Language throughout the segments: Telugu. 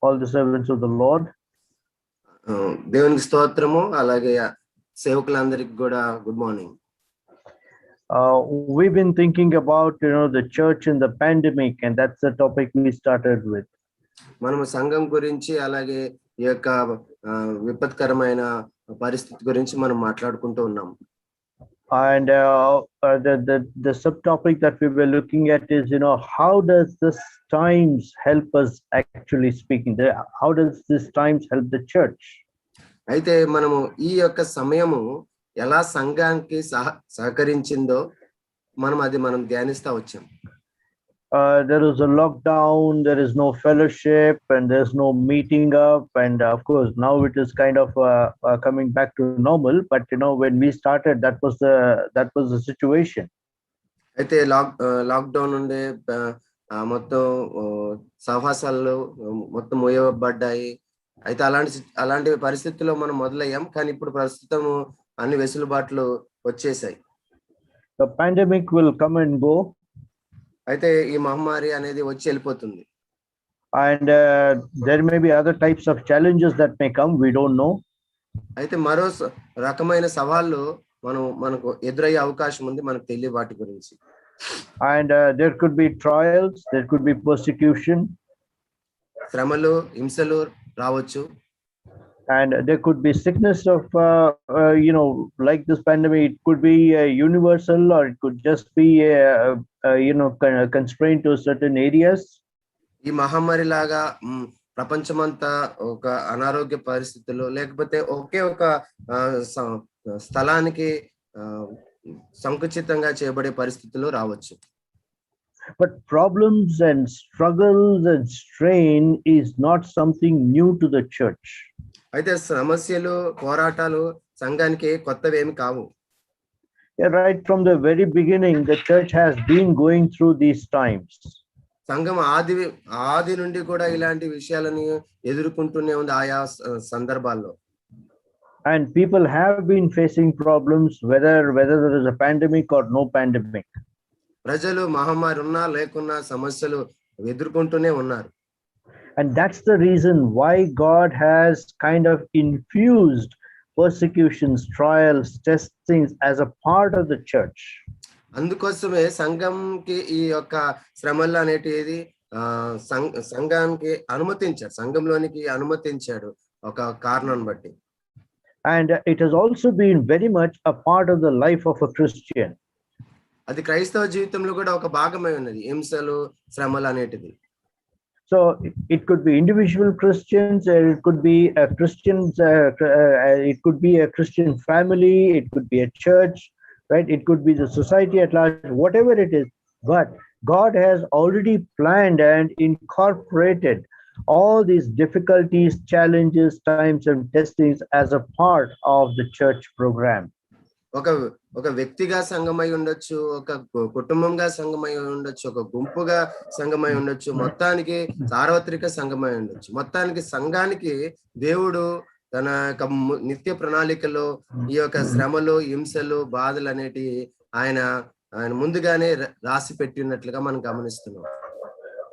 all the servants of the Lord. దేవునికి స్తోత్రము. అలాగే సేవకులందరికి కూడా good morning. We've been thinking about the church in the pandemic, and that's the topic we started with. మనము సంఘం గురించి అలాగే ఈ యొక్క విపత్కరమైన పరిస్థితి గురించి మనం మాట్లాడుకుంటూ ఉన్నాం. And the subtopic that we were looking at is how does this times help us, actually speaking, how does this times help the church? అయితే మనము ఈ యొక్క సమయము ఎలా సంఘానికి సహకరించిందో మనం ధ్యానిస్తా వచ్చాం. There is a lockdown, there is no fellowship, and there's no meeting up, and of course now it is kind of coming back to normal, but when we started, that was the situation. అయితే లాక్డౌన్ ఉండే మొత్తం సహవాసాలు మొత్తం మోయబడ్డాయి. అయితే అలాంటి పరిస్థితుల్లో మనం మొదలయ్యాం. కానీ ఇప్పుడు ప్రస్తుతం అన్ని వెసులుబాట్లు వచ్చేసాయి. The pandemic will come and go. అయితే ఈ మహమ్మారి అనేది వచ్చి వెళ్ళిపోతుంది. And there may be other types of challenges that may come, we don't know. అయితే మరో రకమైన సవాళ్ళు మనకు ఎదురయ్యే అవకాశం ఉంది, మనకు తెలియదు వాటి గురించి. And there could be trials, there could be persecution, శ్రమలు హింసలు రావచ్చు. and there could be sickness of like this pandemic. It could be universal, or it could just be constrained to certain areas. ఈ మహమ్మారి లాగా ప్రపంచమంతా ఒక అనారోగ్య పరిస్థితుల్లో లేకపోతే ఒకే ఒక స్థలానికి సంకుచితంగా చేయబడే పరిస్థితుల్లో రావచ్చు. But problems and struggles and strain is not something new to the church. అయితే సమస్యలు పోరాటాలు సంఘానికి కొత్తవేమి కావు. Right from the very beginning, the church has been going through these times. సంఘం ఆది నుండి కూడా ఇలాంటి విషయాలను ఎదుర్కొంటూనే ఉంది ఆయా సందర్భాల్లో. And people have been facing problems whether there is a pandemic or no pandemic. ప్రజలు మహమ్మారి ఉన్నా లేకున్నా సమస్యలు ఎదుర్కొంటూనే ఉన్నారు. And that's the reason why God has kind of infused persecutions, trials, testings as a part of the church. అందుకోసమే సంఘంకి ఈ యొక్క శ్రమలు అనేటిది సంఘానికి సంఘంలోనికి అనుమతించాడు ఒక కారణాన్ని బట్టి. And it has also been very much a part of the life of a Christian. అది క్రైస్తవ జీవితంలో కూడా ఒక భాగమై ఉన్నది హింసలు శ్రమలు అనేటిది. So it could be individual Christians, it could be a it could be a Christian family, it could be a church, right? It could be the society at large, whatever it is. But God has already planned and incorporated all these difficulties, challenges, times, and testings as a part of the church program. ఒక వ్యక్తిగా సంఘమై ఉండొచ్చు, ఒక కుటుంబంగా సంఘమై ఉండొచ్చు, ఒక గుంపుగా సంఘమై ఉండొచ్చు, మొత్తానికి సార్వత్రిక సంఘమై ఉండొచ్చు. మొత్తానికి సంఘానికి దేవుడు తన యొక్క నిత్య ప్రణాళికలో ఈ యొక్క శ్రమలు హింసలు బాధలు అనేటి ఆయన ముందుగానే రాసి పెట్టినట్లుగా మనం గమనిస్తున్నాం.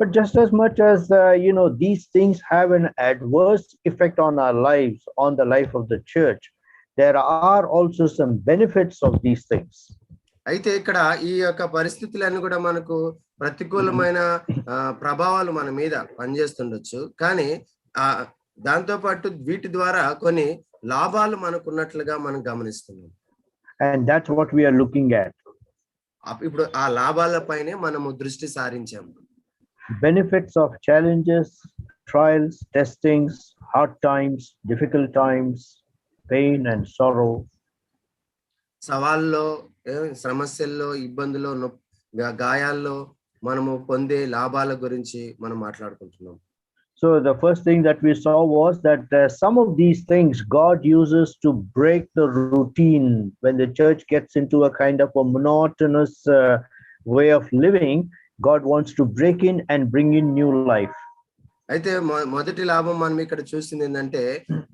But just as much as these things have an adverse effect on our lives, on the life of the church, there are also some benefits of these things. అయితే ఇక్కడ ఈ యొక్క పరిస్థితులన్నీ కూడా మనకు ప్రతికూలమైన ప్రభావాలు మన మీద పనిచేస్తుండొచ్చు. కానీ దాంతో పాటు వీటి ద్వారా కొన్ని లాభాలు మనకు ఉన్నట్లుగా మనం గమనిస్తున్నాం. And that's what we are looking at. ఇప్పుడు ఆ లాభాలపైనే మనము దృష్టి సారించాము. Benefits of challenges, trials, testings, hard times, difficult times, pain and sorrow. సవాల్లో సమస్యల్లో ఇబ్బందుల్లో గాయాల్లో మనము పొందే లాభాల గురించి మనం మాట్లాడుకుంటున్నాం. So the first thing that we saw was that some of these things God uses to break the routine. When the church gets into a kind of a monotonous way of living, God wants to break in and bring in new life. అయితే మొదటి లాభం మనం ఇక్కడ చూసింది ఏంటంటే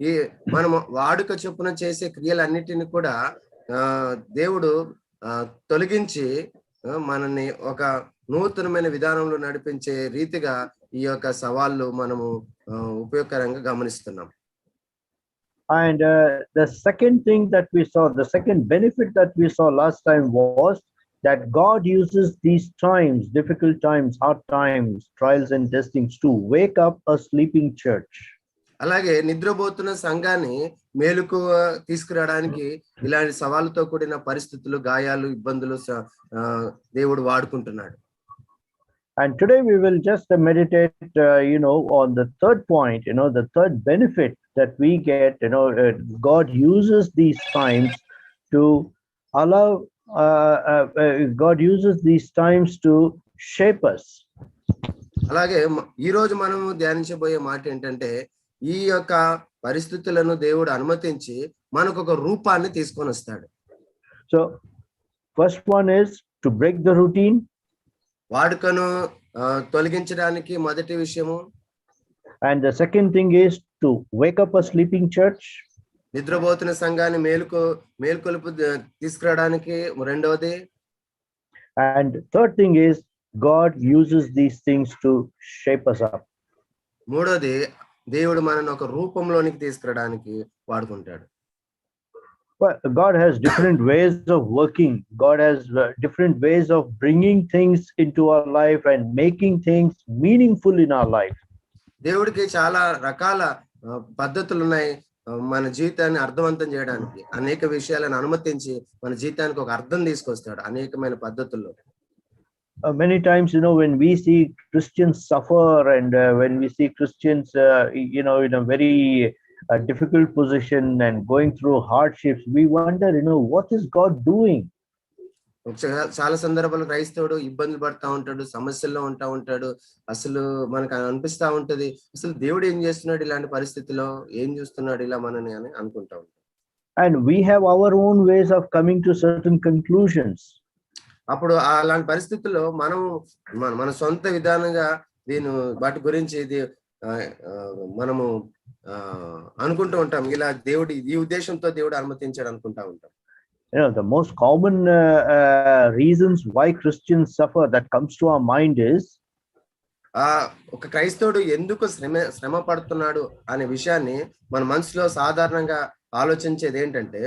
ఈ మనం వాడుక చొప్పున చేసే క్రియలన్నిటిని కూడా దేవుడు తొలగించి మనల్ని ఒక నూతనమైన విధానంలో నడిపించే రీతిగా ఈ యొక్క సవాళ్ళు మనము ఉపయోగకరంగా గమనిస్తున్నాం. And the second thing that we saw, the second benefit that we saw last time was that God uses these times, difficult times, hard times, trials and testings to wake up a sleeping church. అలాగే నిద్రపోతున్న సంఘాన్ని మేలుకువ తీసుకురావడానికి ఇలాంటి సవాళ్ళతో కూడిన పరిస్థితులు, గాయాలు, ఇబ్బందులు దేవుడు వాడుకుంటున్నాడు. And today we will just meditate, on the third point, the third benefit that we get. God uses these times to allow. God uses these times to shape us. అలాగే ఈ రోజు మనము ధ్యానించబోయే మాట ఏంటంటే, ఈ యొక్క పరిస్థితులను దేవుడు అనుమతించి మనకు ఒక రూపాన్ని తీసుకొని వస్తాడు. So first one is to break the routine. వాడుకను తొలగించడానికి మొదటి విషయము. And the second thing is to wake up a sleeping church. నిద్రపోతున్న సంఘాన్ని మేల్కొలుపు తీసుకురావడానికి రెండవది. And third thing is God uses these things to shape us up. మూడోది, దేవుడు మనల్ని ఒక రూపంలోనికి తీసుకురావడానికి వాడుకుంటాడు. But God has different ways of working. God has different ways of bringing things into our life and making things meaningful in our life. దేవుడికి చాలా రకాల పద్ధతులు ఉన్నాయి మన జీవితాన్ని అర్థవంతం చేయడానికి. అనేక విషయాలను అనుమతించి మన జీవితానికి ఒక అర్థం తీసుకొస్తాడు అనేకమైన పద్ధతుల్లో. Many times, when we see Christians suffer and when we see Christians, in a very difficult position and going through hardships, we wonder, what is God doing? చాలా సందర్భాలు క్రైస్తవుడు ఇబ్బందులు పడతా ఉంటాడు, సమస్యల్లో ఉంటాడు. అసలు మనకు అనిపిస్తా ఉంటది, అసలు దేవుడు ఏం చేస్తున్నాడు ఇలాంటి పరిస్థితిలో, ఏం చూస్తున్నాడు ఇలా మనని అని అనుకుంటా ఉంటాం. And we have our own ways of coming to certain conclusions. అప్పుడు అలాంటి పరిస్థితుల్లో మన సొంత విధానంగా వాటి గురించి మనము అనుకుంటూ ఉంటాం, ఇలా దేవుడు ఈ ఉద్దేశంతో దేవుడు అనుమతించాడు అనుకుంటా ఉంటాం. The most common reasons why Christians suffer that comes to our mind is ఒక క్రైస్తవుడు ఎందుకు శ్రమ పడుతున్నాడు అనే విషయాన్ని మన మనసులో సాధారణంగా ఆలోచించేది ఏంటంటే,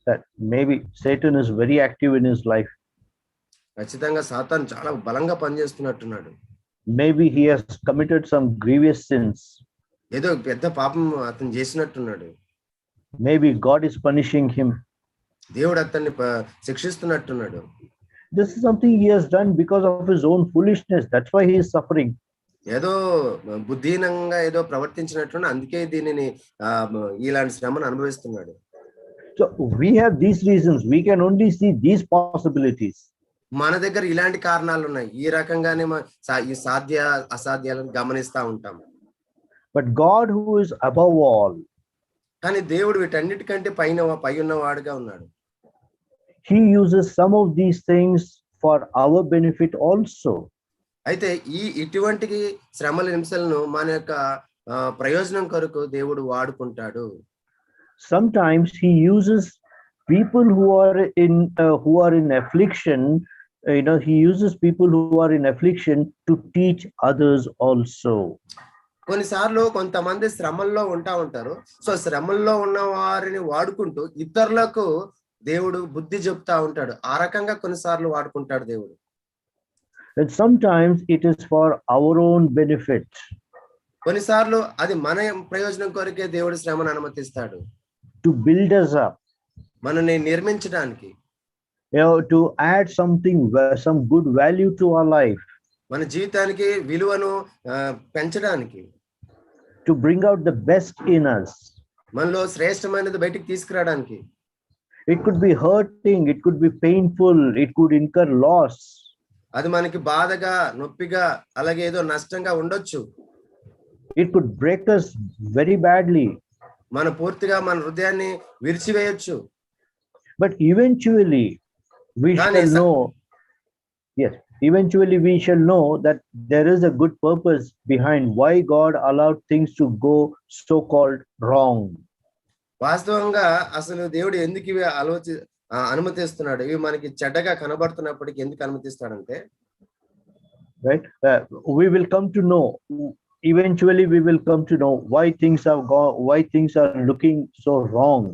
that maybe Satan is very active in his life. ఖచ్చితంగా సాతాను చాలా బలంగా పనిచేస్తున్నట్టున్నాడు. Maybe he has committed some grievous sins. ఏదో పెద్ద పాపం అతను చేసినట్టున్నాడు. Maybe God is punishing him. దేవుడు అతన్ని శిక్షిస్తున్నట్టున్నాడు. This is something he has done because of his own foolishness. That's why he is suffering. ఏదో బుద్ధిహీనంగా ఏదో ప్రవర్తించినట్టు, అందుకే దీనిని ఇలాంటి శ్రమను అనుభవిస్తున్నాడు. So we have these reasons. We can only see these possibilities. మన దగ్గర ఇలాంటి కారణాలు ఉన్నాయి. ఈ రకంగానే ఈ సాధ్య అసాధ్యాలను గమనిస్తా ఉంటాం. But God, who is above all, కానీ దేవుడు వీటన్నిటికంటే పై ఉన్నవాడుగా ఉన్నాడు. He uses some of these things for our benefit also. అయితే ఇటువంటి శ్రమల హింసలను మన యొక్క ప్రయోజనం కొరకు దేవుడు వాడుకుంటాడు. Sometimes he uses people who are in affliction. He uses people who are in affliction to teach others also. కొన్నిసార్లు కొంతమంది శ్రమల్లో ఉంటారు. సో శ్రమల్లో ఉన్న వారిని వాడుకుంటూ ఇతరులకు దేవుడు బుద్ధి చెప్తా ఉంటాడు. ఆ రకంగా కొన్నిసార్లు వాడుకుంటాడు దేవుడు. And sometimes it is for our own benefit. కొన్నిసార్లు అది మన ప్రయోజనం కొరకే దేవుడు శ్రమను అనుమతిస్తాడు. To build us up. మనల్ని నిర్మించడానికి. To add some good value to our life. మన జీవితానికి విలువను పెంచడానికి. To bring out the best in us. మనలో శ్రేష్టమైనది బయటికి తీసుకురావడానికి. It could be hurting, it could be painful, it could incur loss. అది మనకి బాధగా, నొప్పిగా, అలాగే ఏదో నష్టంగా ఉండొచ్చు. It could break us very badly. మన పూర్తిగా మన హృదయాన్ని విరిచివేయొచ్చు. But eventually we shall know. Yes, eventually we shall know that there is a good purpose behind why God allowed things to go so-called wrong. వాస్తవంగా అసలు దేవుడు ఎందుకు ఇవి అనుమతిస్తున్నాడు, ఇవి మనకి చెడ్డగా కనబడుతున్నప్పటికీ ఎందుకు అనుమతిస్తాడంటే, right? We will come to know, eventually we will come to know why things have gone, why things are looking so wrong.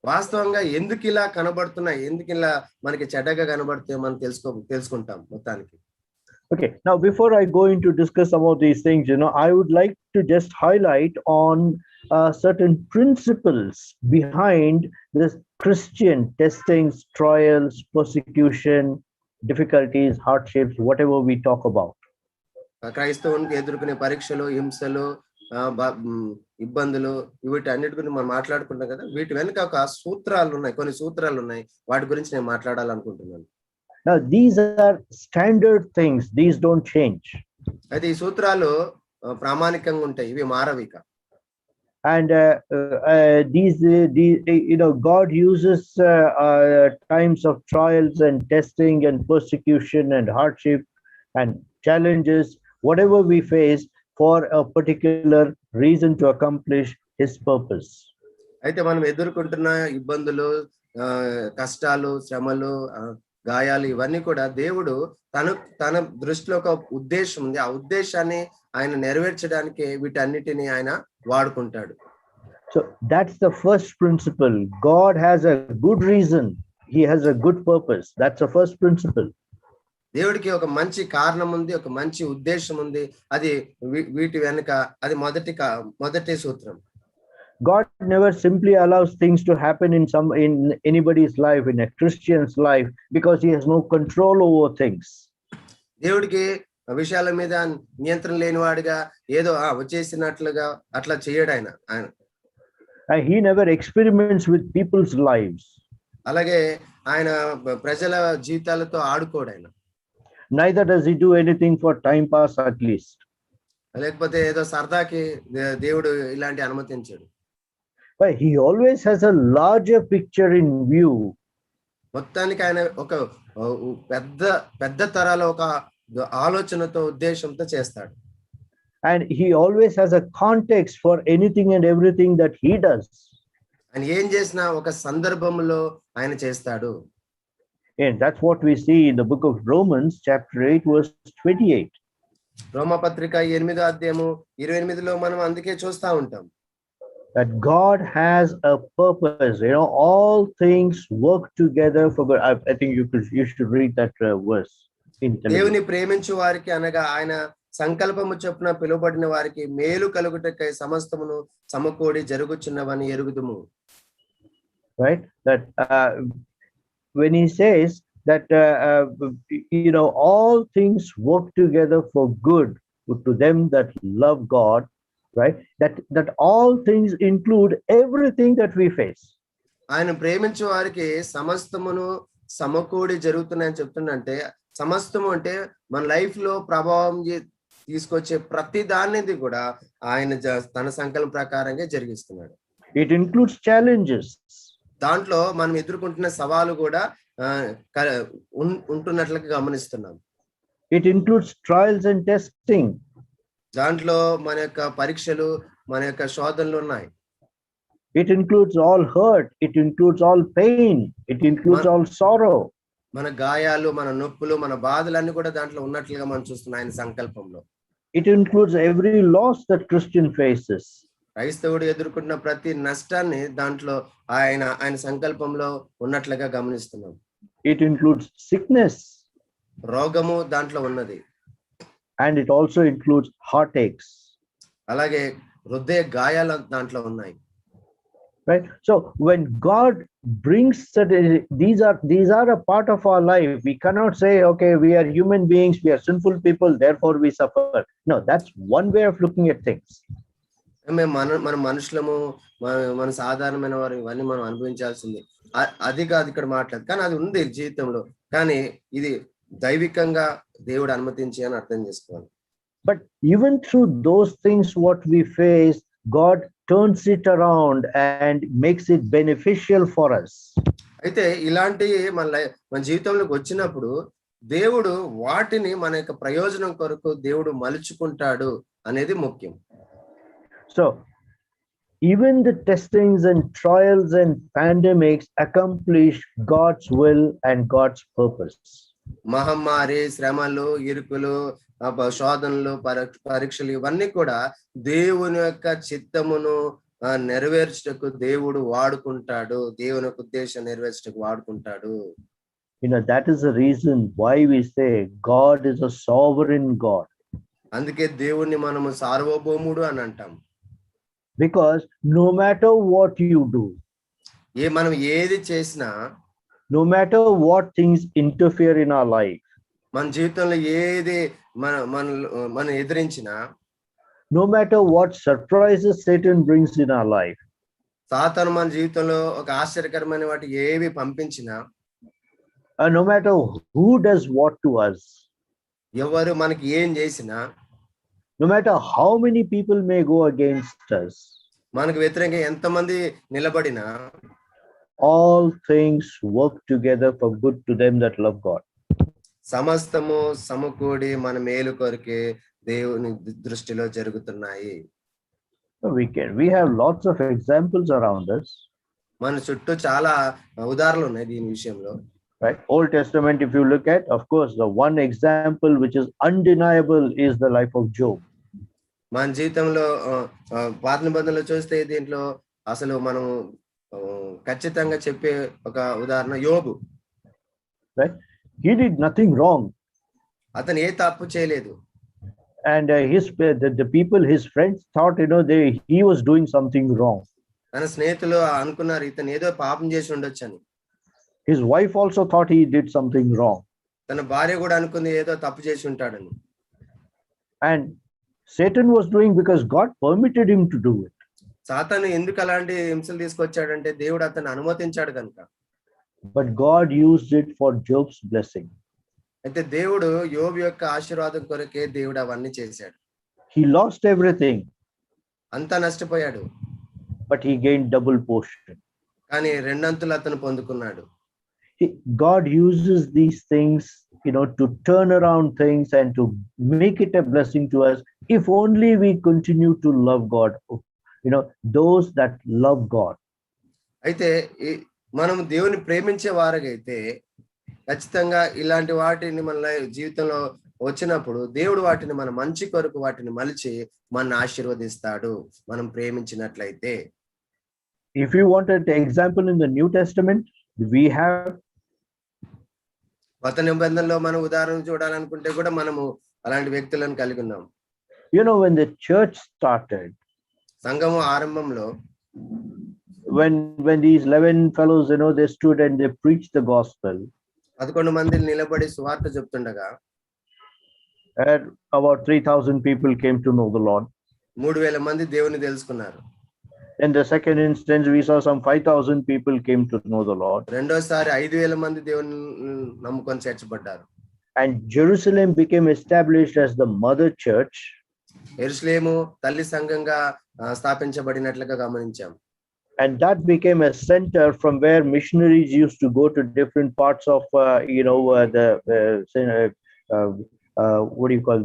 వాస్తవంగా ఎందుకు ఇలా కనబడుతున్నాయి, ఎందుకు ఇలా మనకి చెడ్డగా కనబడుతాయి మనం తెలుసుకుంటాం మొత్తానికి. Okay, now before I go into discuss some of these things, I would like to just highlight on certain principles behind this Christian testings, trials, persecution, difficulties, hardships, whatever we talk about. క్రైస్తవునికి ఎదుర్కొనే పరీక్షలు, హింసలు, ఇబ్బందులు, వీటన్నిటి గురించి మనం మాట్లాడుకుంటాం కదా. వీటి వెనుక ఒక సూత్రాలు ఉన్నాయి, కొన్ని సూత్రాలు ఉన్నాయి. వాటి గురించి నేను మాట్లాడాలనుకుంటున్నాను. Now these are standard things, these don't change. అయితే ఈ సూత్రాలు ప్రామాణికంగా ఉంటాయి, ఇవి మారవిక. And these God uses times of trials and testing and persecution and hardship and challenges, whatever we face, for a particular reason to accomplish his purpose. అయితే మనం ఎదుర్కొంటున్న ఇబ్బందులు, కష్టాలు, శ్రమలు, గాయాలు, ఇవన్నీ కూడా దేవుడు తన దృష్టిలో ఒక ఉద్దేశం ఉంది. ఆ ఉద్దేశాన్ని ఆయన నెరవేర్చడానికి వీటన్నిటిని ఆయన వాడుకుంటాడు. So that's the first principle. God has a good reason, he has a good purpose. That's the first principle. దేవుడికి ఒక మంచి కారణం ఉంది, ఒక మంచి ఉద్దేశం ఉంది. అది వీటి వెనుక అది మొదటి సూత్రం. God never simply allows things to happen in anybody's life, in a Christian's life, because he has no control over things. దేవుడికి విషయాల మీద నియంత్రణ లేనివాడుగా ఏదో వచ్చేసినట్లుగా అట్లా చేయడు ఆయన. He never experiments with people's lives. అలాగే ఆయన ప్రజల జీవితాలతో ఆడుకోడు ఆయన. Neither does he do anything for time pass, at least. లేకపోతే ఏదో సరదాకి దేవుడు ఇలాంటి అనుమతించాడు. But he always has a larger picture in view. మొత్తానికి ఆయన ఒక పెద్ద తరాల ఒక ఆలోచనతో, ఉద్దేశంతో చేస్తాడు. And he always has a context for anything and everything that he does. ఆయన ఏం చేసినా ఒక సందర్భంలో ఆయన చేస్తాడు. And that's what we see in the book of Romans, chapter 8, verse 28. రోమపత్రిక 8వ అధ్యాయము 28లో మనం అందుకే చూస్తా ఉంటాం. That God has a purpose. All things work together for good. I think you should read that verse in Telugu. దేవుని ప్రేమించు వారికి అనగా ఆయన సంకల్పము చొప్పున పిలువబడిన వారికి మేలు కలుగుటకై సమస్తమును సమకూడి జరుగుచున్నవని ఎరుగుదుము. Right? That when he says that all things work together for good to them that love God, right? That all things include everything that we face. ఆయన ప్రేమించే వారికి సమస్తమును సమకూడి జరుగుతున్నాయని చెప్తుందంటే, సమస్తము అంటే మన లైఫ్ లో ప్రభావం తీసుకొచ్చే ప్రతి దానిది కూడా ఆయన తన సంకల్పం ప్రకారంగా జరిగిస్తున్నాడు. It includes challenges. దాంట్లో మనం ఎదుర్కొంటున్న సవాలు కూడా ఉంటున్నట్లుగా గమనిస్తున్నాం. It includes trials and testing. దాంట్లో మన యొక్క పరీక్షలు, మన యొక్క శోధనలు ఉన్నాయి. It includes all hurt. It includes all pain. It includes all sorrow. మన గాయాలు, మన నొప్పులు, మన బాధలన్నీ కూడా దాంట్లో ఉన్నట్లుగా మనం చూస్తున్నాం ఆయన సంకల్పంలో. It includes every loss that Christian faces. క్రైస్తవుడు ఎదుర్కొంటున్న ప్రతి నష్టాన్ని దాంట్లో ఆయన సంకల్పంలో ఉన్నట్లుగా గమనిస్తున్నాం. It includes sickness. రోగము దాంట్లో ఉన్నది. And it also includes heartaches. అలాగే హృదయ గాయాలు దాంట్లో ఉన్నాయి. Right? So when God brings these are a part of our life. We cannot say, okay, we are human beings, we are sinful people, therefore we suffer. No, that's one way of looking at things. మన మనుషులము, మన సాధారణమైన వారు, ఇవన్నీ మనం అనుభవించాల్సింది. అది కాదు ఇక్కడ మాట్లాడు, కానీ అది ఉంది జీవితంలో. కానీ ఇది దైవికంగా దేవుడు అనుమతించి అని అర్థం చేసుకోవాలి. But even through those things what we face, God turns it around and makes it beneficial for us. అయితే ఇలాంటి మన జీవితంలోకి వచ్చినప్పుడు దేవుడు వాటిని మన యొక్క ప్రయోజనం కొరకు దేవుడు మలుచుకుంటాడు అనేది ముఖ్యం. So even the testings and trials and pandemics accomplish God's will and God's purpose. మహమ్మారి, శ్రమలు, ఇరుకులు, శోధనలు, పరీక్షలు ఇవన్నీ కూడా దేవుని యొక్క చిత్తమును నెరవేర్చుటకు దేవుడు వాడుకుంటాడు. దేవుని యొక్క ఉద్దేశం నెరవేర్చుటకు వాడుకుంటాడు. That is the reason why we say God is a sovereign God. అందుకే దేవుణ్ణి మనము సార్వభౌముడు అని అంటాం. Because no matter what you do, మనం ఏది చేసినా, no matter what things interfere in our life, మన జీవితంలో ఏది మన ఎదిరించినా, no matter what surprises Satan brings in our life, సాతాను మన జీవితంలో ఒక ఆశ్చర్యకరమైన వాటి ఏవి పంపించినా, no matter who does what to us, ఎవరు మనకి ఏం చేసినా, no matter how many people may go against us, మనకు వ్యతిరేకంగా ఎంతమంది నిలబడినా, all things work together for good to them that love God. సమస్తము సమకూడి మన మేలు కొరకే దేవుని దృష్టిలో జరుగుతున్నాయి. We have lots of examples around us. మన చుట్టూ చాలా ఉదాహరణలు ఉన్నాయి దీని విషయంలో. Right, Old Testament, if you look at, of course, the one example which is undeniable is the life of Job. మన జీవితంలో పాత నిబంధనలో చూస్తే దీంట్లో అసలు మనం ఖచ్చితంగా చెప్పే ఒక ఉదాహరణ యోబు. Right, he did nothing wrong. అతను ఏ తప్పు చేయలేదు. And the people, his friends thought, he was doing something wrong. తన స్నేహితులు అనుకున్నారు ఇతను ఏదో పాపం చేసి ఉండొచ్చు అని. His wife also thought he did something wrong. తన భార్య కూడా అనుకుంది ఏదో తప్పు చేసి ఉంటాడని. And Satan was doing because God permitted him to do it. సాతాను ఎందుకు అలాంటి హింసలు తీసుకొచ్చాడంటే దేవుడు అతన్ని అనుమతించాడు కనుక. But God used it for Job's blessing. అయితే దేవుడు యోబు యొక్క ఆశీర్వాదం కొరకే దేవుడు అవన్నీ చేశాడు. He lost everything. అంతా నష్టపోయాడు. But he gained double portion. కానీ రెండంతులు అతను పొందుకున్నాడు. God uses these things, to turn around things and to make it a blessing to us if only we continue to love God. Those that love God. అయితే మనం దేవుని ప్రేమించే వారికైతే ఖచ్చితంగా ఇలాంటి వాటిని మన జీవితంలో వచ్చినప్పుడు దేవుడు వాటిని మన మంచి కొరకు వాటిని మలిచి మన ఆశీర్వదిస్తాడు మనం ప్రేమించినట్లయితే. If you want an example in the New Testament, we have కొత్త నిబంధనలో మనం ఉదాహరణ చూడాలనుకుంటే కూడా మనము అలాంటి వ్యక్తులను కలిగి ఉన్నాం. When the church started, సంఘము ఆరంభంలో when these 11 fellows, they stood and they preached the gospel. 11 మంది నిలబడి సువార్త చెప్తుండగా and about 3,000 people came to know the Lord. 3,000 మంది దేవుని తెలుసుకున్నారు. In the second instance, we saw some 5,000 people came to know the Lord. రెండోసారి 5,000 మంది దేవుని నమ్ముకొని చేర్చబడ్డారు. And Jerusalem became established as the mother church. యెరూషలేము తల్లి సంఘంగా స్థాపించబడినట్లుగా గమనించాం. And that became a center from where missionaries used to go to different parts of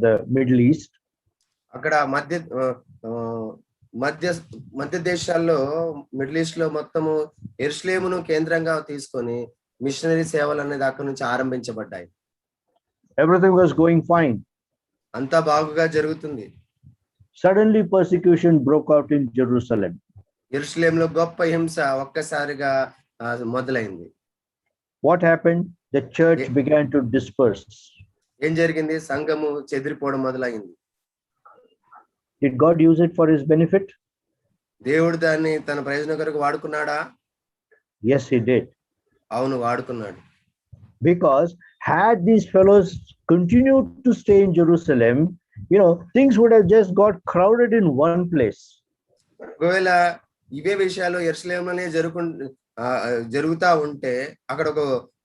the Middle East. అక్కడ మధ్య దేశాల్లో మిడిల్ ఈస్ట్ లో మొత్తము యెరూషలేమును కేంద్రంగా తీసుకొని మిషనరీ సేవలు అనేది అక్కడ నుంచి ఆరంభించబడ్డాయి. Everything was going fine. అంతా బాగుగా జరుగుతుంది. Suddenly persecution broke out in Jerusalem. యెరూషలేములో గొప్ప హింస ఒక్కసారిగా మొదలైంది. What happened? The church began to disperse. ఏం జరిగింది? సంఘము చెదిరిపోవడం మొదలైంది. Did God use it for his benefit? దేవుడు దాన్ని తన ప్రయోజనం కొరకు వాడుకున్నాడా? Yes, he did. అవును, వాడుకున్నాడు. Because had these fellows continued to stay in Jerusalem, things would have just got crowded in one place. ఒకవేళ ఇవే విషయాలు యెరూషలేములోనే జరుగుతా ఉంటే అక్కడ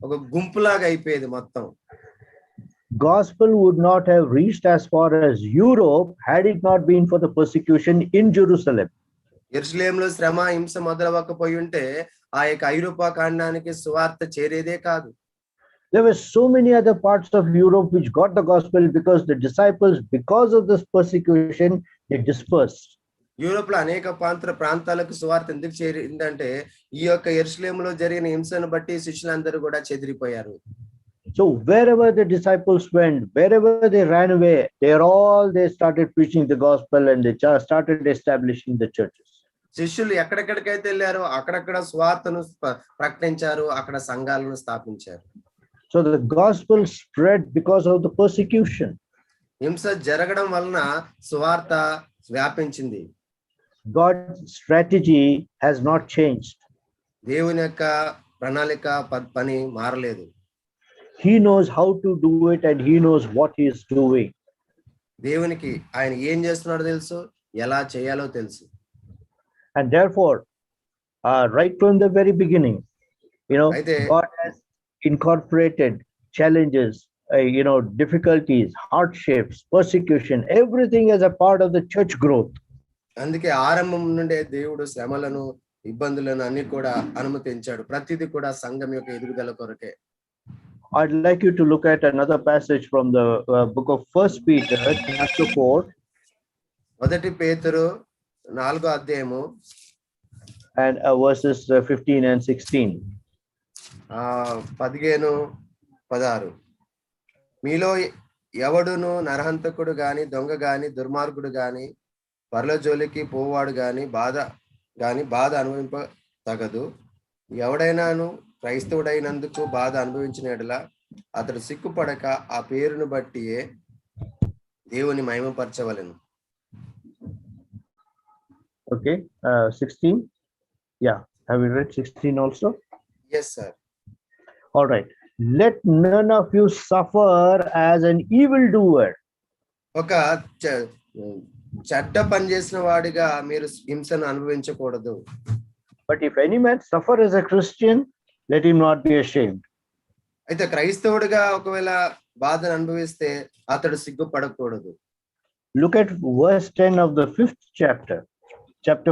ఒక గుంపులాగా అయిపోయేది మొత్తం. Gospel would not have reached as far as Europe had it not been for the persecution in Jerusalem. యెరూషలేములో శ్రమ హింస మొదలవకపోయి ఉంటే ఆ యొక్క ఐరోపా ఖండానికి సువార్త చేరేదే కాదు. There were so many other parts of Europe which got the gospel because the disciples, because of this persecution, they dispersed. Europe లో అనేక ప్రాంతాలకు సువార్త ఎందుకు చేరిందంటే ఈ యొక్క యెరూషలేములో జరిగిన హింసను బట్టి శిష్యులందరూ కూడా చెదిరిపోయారు. So wherever the disciples went, wherever they ran away, they started preaching the gospel, and they started establishing the churches. శిష్యులు ఎక్కడెక్కడికైతే వెళ్ళారో అక్కడక్కడ స్వార్థను ప్రకటించారు, అక్కడ సంఘాలను స్థాపించారు. So the gospel spread because of the persecution. హింస జరగడం వలన సువార్త వ్యాపించింది. God's strategy has not changed. దేవుని యొక్క ప్రణాళిక పని మారలేదు. He knows how to do it, and he knows what he is doing. దేవునికి ఆయన ఏం చేస్తున్నాడో తెలుసు, ఎలా చేయాలో తెలుసు. And therefore, right from the very beginning, God has incorporated challenges, difficulties, hardships, persecution, everything as a part of the church growth. అందుకే ఆరంభం నుండే దేవుడు శ్రమలను, ఇబ్బందులను అన్ని కూడా అనుమతించాడు. ప్రతిదీ కూడా సంఘం యొక్క ఎదుగుదల కొరకే. I'd like you to look at another passage from the book of 1 Peter, chapter 4. మొదటి పేతురు 4వ అధ్యాయము and verses 15 and 16. 15, 16. మీలో ఎవడును నరహంతకుడు గాని, దొంగ గాని, దుర్మార్గుడు గాని, పరల జోలికి పోవాడు గాని బాధ అనుభవింప తగదు. ఎవడైనాను క్రైస్తవుడైనందుకు బాధ అనుభవించిన ఎడల అతడు సిగ్గుపడక ఆ పేరును బట్టియే దేవుని మహిమపరచవలెను. Okay, 16. Yeah, have you read 16 also? Yes, sir. All right. Let none of you suffer as an evildoer. ఒక చెడ్డ పని చేసిన వాడిగా మీరు హింసను అనుభవించకూడదు. But if any man suffer as a Christian, let him not be ashamed. అయితే క్రైస్తవుడిగా ఒకవేళ బాధను అనుభవిస్తే అతడు సిగ్గుపడకూడదు. Look at verse 10 of the 5th chapter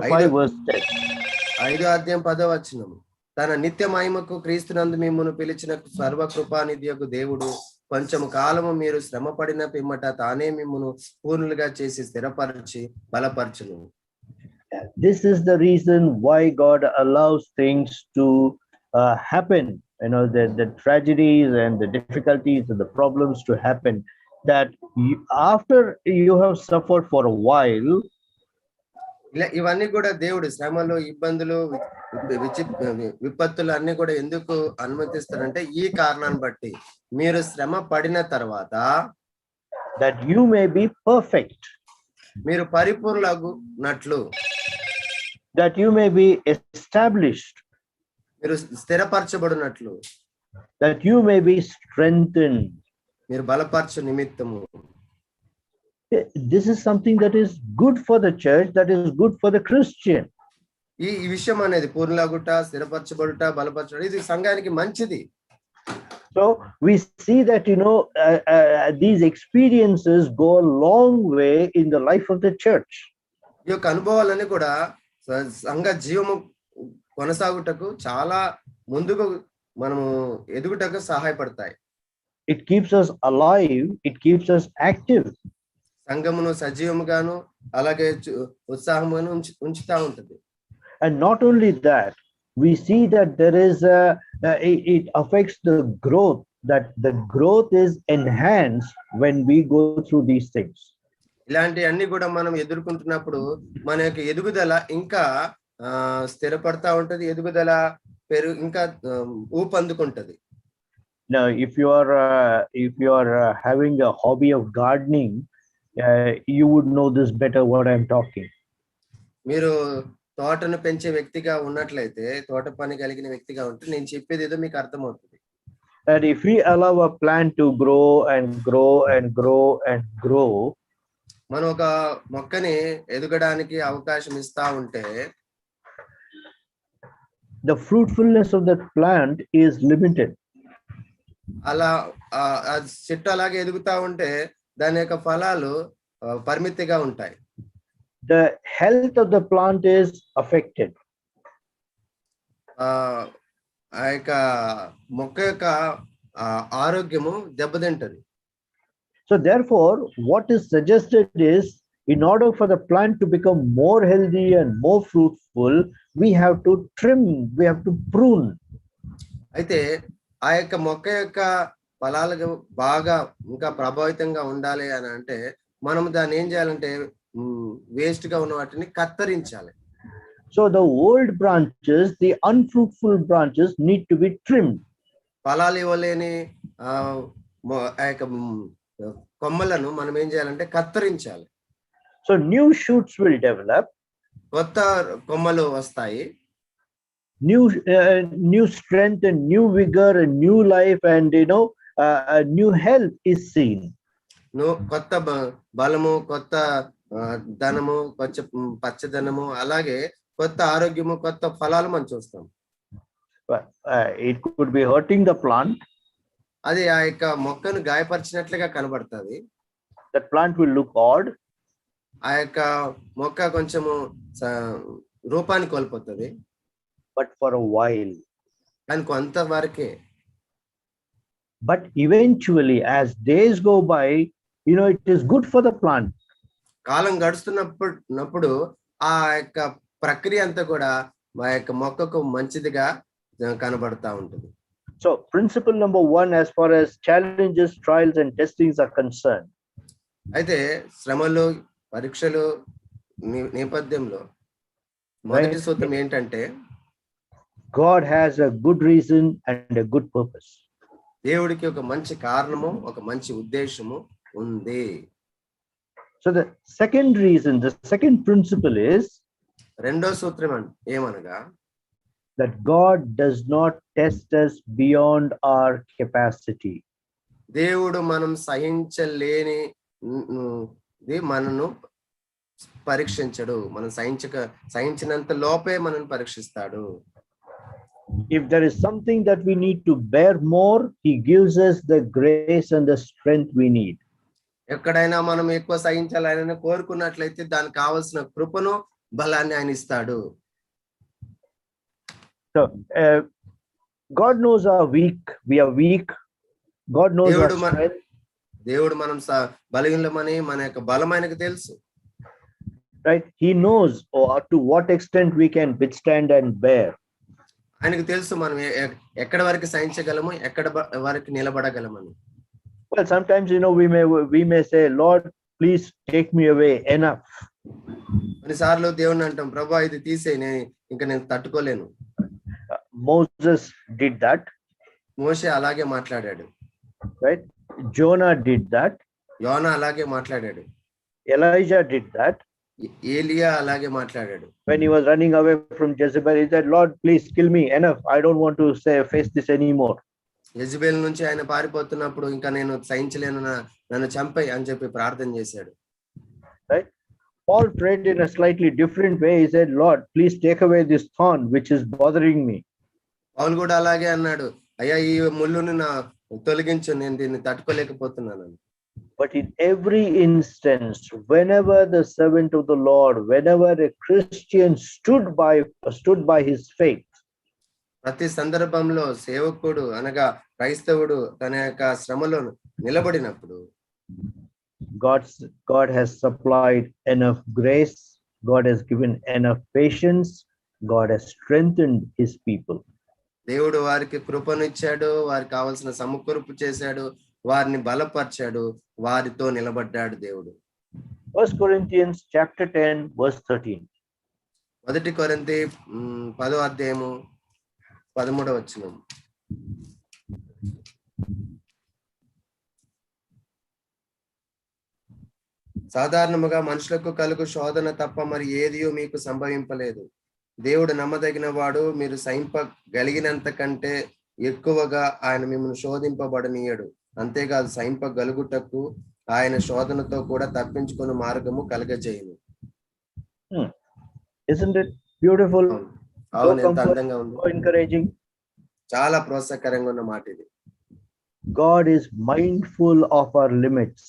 5 verse 10. 5వ అధ్యాయం 10వ వచనము. తన నిత్య మహిమకు క్రీస్తునందు మిమ్మును పిలిచిన సర్వకృపానిధియగు దేవుడు కొంచెము కాలము మీరు శ్రమ పడిన పిమ్మట తానే మిమ్మును పూర్ణులుగా చేసి స్థిరపరిచి బలపరచును. This is the reason why God allows things to happen, the tragedies and the difficulties and the problems to happen, that after you have suffered for a while, ఇవన్నీ కూడా దేవుడు శ్రమలు, ఇబ్బందులు, విపత్తులు అన్ని కూడా ఎందుకు అనుమతిస్తారంటే ఈ కారణాన్ని బట్టి మీరు శ్రమ పడిన తర్వాత that you may be perfect, మీరు పరిపూర్ణులగునట్లు, that you may be established, మీరు స్థిరపరచబడినట్లు, that you may be strengthened, మీరు బలపరచు నిమిత్తము. This is something that is good for the church, that is good for the Christian. ఈ విషయం అనేది పూర్ణులగుట, స్థిరపరచబడుట, బలపరచడం ఇది సంఘానికి మంచిది. So we see that these experiences go a long way in the life of the church. ఈ యొక్క అనుభవాలన్నీ కూడా సంఘ జీవము కొనసాగుటకు చాలా ముందుకు మనము ఎదుగుటకు సహాయపడతాయి. It keeps us alive, it keeps us active. సంఘమును సజీవముగాను అలాగే ఉత్సాహముగాను ఉంచుతా ఉంటుంది. And not only that, we see that there is it affects the growth, that the growth is enhanced when we go through these things. ఇలాంటి అన్ని కూడా మనం ఎదుర్కొంటున్నప్పుడు మన యొక్క ఎదుగుదల ఇంకా స్థిరపడతా ఉంటది, ఎదుగుదల ఇంకా ఊపందుకుంటది. Now if you are having a hobby of gardening, you would know this better what I'm talking. మీరు తోటను పెంచే వ్యక్తిగా ఉన్నట్లయితే, తోట పని కలిగిన వ్యక్తిగా ఉంటే నేను చెప్పేది ఏదో మీకు అర్థమవుతుంది. And if we allow a plant to grow and grow and grow and grow, మనం ఒక మొక్కని ఎదగడానికి అవకాశం ఇస్తా ఉంటే the fruitfulness of that plant is limited. అలా చెట్టు అలాగే ఎదుగుతా ఉంటే దాని యొక్క ఫలాలు పరిమితిగా ఉంటాయి. The health of the plant is affected. ఆ యొక్క మొక్క యొక్క ఆరోగ్యము దెబ్బతింటది. So therefore, what is suggested is, in order for the plant to become more healthy and more fruitful, we have to trim, we have to prune. అయితే ఆ యొక్క మొక్క యొక్క ఫలాలుగా బాగా ఇంకా ప్రభావితంగా ఉండాలి అని అంటే మనం దాన్ని ఏం చేయాలంటే వేస్ట్ గా ఉన్న వాటిని కత్తిరించాలి. So the old branches, the unfruitful branches need to be trimmed. ఫలాలు ఇవ్వలేని ఆ ఆ యొక్క కొమ్మలను మనం ఏం చేయాలంటే కత్తిరించాలి. So new shoots will develop, కొత్త కొమ్మలు వస్తాయి, new strength and new vigor and new life, and new health is seen. కొత్త బలము, కొత్త ధనము, కొత్త పచ్చదనము, అలాగే కొత్త ఆరోగ్యము, కొత్త ఫలాలు మనం చూస్తాం. It could be hurting the plant. అది ఆ యొక్క మొక్కను గాయపరిచినట్లుగా కనబడుతుంది. That plant will look odd. ఆ యొక్క మొక్క కొంచెము రూపాన్ని కోల్పోతుంది. But for a while. కానీ కొంత వరకే. But eventually, as days go by, it is good for the plant. కాలం గడుస్తున్నప్పుడు ఆ యొక్క ప్రక్రియ అంతా కూడా మా యొక్క మొక్కకు మంచిదిగా కనబడతా ఉంటుంది. So principle number 1, as far as challenges, trials and testings are concerned. అయితే శ్రమలు, పరీక్షలు నేపథ్యంలో మొదటి సూత్రం ఏంటంటే God has a good reason and a good purpose. దేవుడికి ఒక మంచి కారణము, ఒక మంచి ఉద్దేశము ఉంది. So the second reason, the second principle is రెండో సూత్రం ఏమనగా that God does not test us beyond our capacity. దేవుడు మనం సహించలేని మనను పరీక్షించడు. మనం సహించినంత లోపే మనల్ని పరీక్షిస్తాడు. If there is something that we need to bear more, he gives us the grace and the strength we need. ఎక్కడైనా మనం ఎక్కువ సహించాలని కోరుకున్నట్లయితే దానికి కావాల్సిన కృపను, బలాన్ని ఆయన ఇస్తాడు. So God knows our weak, we are weak. God knows our strength. దేవుడు మనం బలహీనమని, మన యొక్క బలం ఆయనకు తెలుసు. Right? He knows to what extent we can withstand and bear. ఆయనకు తెలుసు మనం ఎక్కడ వరకు సహించగలము, ఎక్కడ వరకు నిలబడగలమని. Well, sometimes we may say, Lord, please take me away, enough. కొన్నిసార్లు దేవుని అంటాం, ప్రభా ఇది తీసేయి, ఇంకా నేను తట్టుకోలేను. Moses did that. మోషే అలాగే మాట్లాడాడు. Right? Jonah did that. యోనా అలాగే మాట్లాడాడు. Elijah did that. ఏలియా అలాగే మాట్లాడాడు. When he was running away from Jezebel, he said, Lord, please kill me, enough. I don't want to face this anymore. Jezebel నుంచి ఆయన పారిపోతున్నప్పుడు ఇంకా నేను సహించలేను, నన్ను చంపేయ్ అని చెప్పి ప్రార్థన చేశాడు. Right? Paul prayed in a slightly different way. He said, Lord, please take away this thorn which is bothering me. పౌలు కూడా అలాగే అన్నాడు, అయ్యా ఈ ముళ్ళును తొలగించు, నేను దీన్ని తట్టుకోలేకపోతున్నాను. But in every instance, whenever the servant of the Lord, whenever a Christian stood by his faith, ప్రతి సందర్భంలో సేవకుడు అనగా క్రైస్తవుడు తన యొక్క శ్రమలో నిలబడినప్పుడు God has supplied enough grace, God has given enough patience, God has strengthened his people. దేవుడు వారికి కృపనిచ్చాడు, వారికి కావాల్సిన సమకూర్పు చేశాడు, వారిని బలపరిచాడు, వారితో నిలబడ్డాడు దేవుడు. 1 Corinthians chapter 10 verse 13. మొదటి కొరింథీ 10వ అధ్యాయము 13వ వచనం. సాధారణముగా మనుషులకు కలుగు శోధన తప్ప మరి ఏదియో మీకు సంభవింపలేదు. దేవుడు నమ్మదగిన వాడు, మీరు సహింపగలిగినంత కంటే ఎక్కువగా ఆయన మిమ్మల్ని శోధింపబడనీయడు. అంతేకాదు, సహింపగలుగుటకు ఆయన శోధనతో కూడా తప్పించుకుని మార్గము కలగజేయును. Isn't it beautiful? అవును, ఎంత అందంగా ఉంది, encouraging. చాలా ప్రోత్సాహకరంగా ఉన్న మాట ఇది. God is mindful of our limits.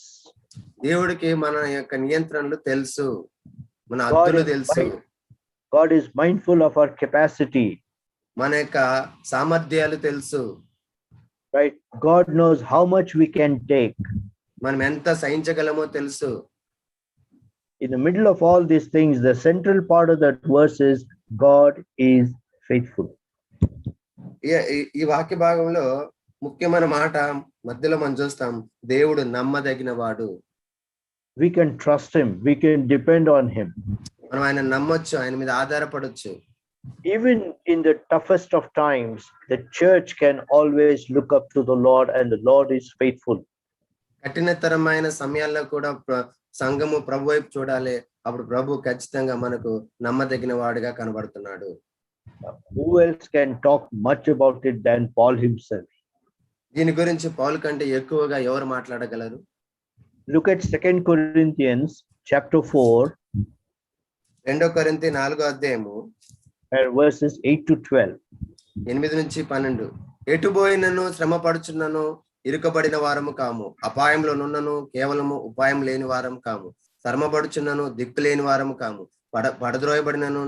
దేవుడికి మన యొక్క నియంత్రణలు తెలుసు, మన హద్దులు తెలుసు. God is mindful of our capacity. మన యొక్క సామర్థ్యాలు తెలుసు. Right? God knows how much we can take. మనం ఎంత సహించగలమో తెలుసు. In the middle of all these things, the central part of that verse is God is faithful. ఈ వాక్య భాగంలో ముఖ్యమైన మాట మధ్యలో మనం చూస్తాం, దేవుడు నమ్మదగిన వాడు. We can trust him. We can depend on him. మనం ఆయన నమ్మొచ్చు, ఆయన మీద ఆధారపడొచ్చు. Even in the toughest of times, the church can always look up to the Lord, and the Lord is faithful. కఠినతరమైన సమయాల్లో కూడా సంఘము ప్రభు వైపు చూడాలి. అప్పుడు ప్రభు ఖచ్చితంగా మనకు నమ్మదగిన వాడుగా కనబడుతున్నాడు. Who else can talk much about it than Paul himself? దీని గురించి పౌలు కంటే ఎక్కువగా ఎవరు మాట్లాడగలరు? Look at 2 Corinthians chapter 4 2 కొరింథీ 4వ అధ్యాయము and verses 8 to 12. 8 నుంచి 12. ఎటు పోయినను శ్రమ పడుచున్నను ఇరుకబడిన వారము కాము, అపాయంలో నున్నను కేవలము ఉపాయం లేని వారం కాము, శ్రమపడుచున్నను దిక్కు లేని వారము కాము, పడద్రోయబడినను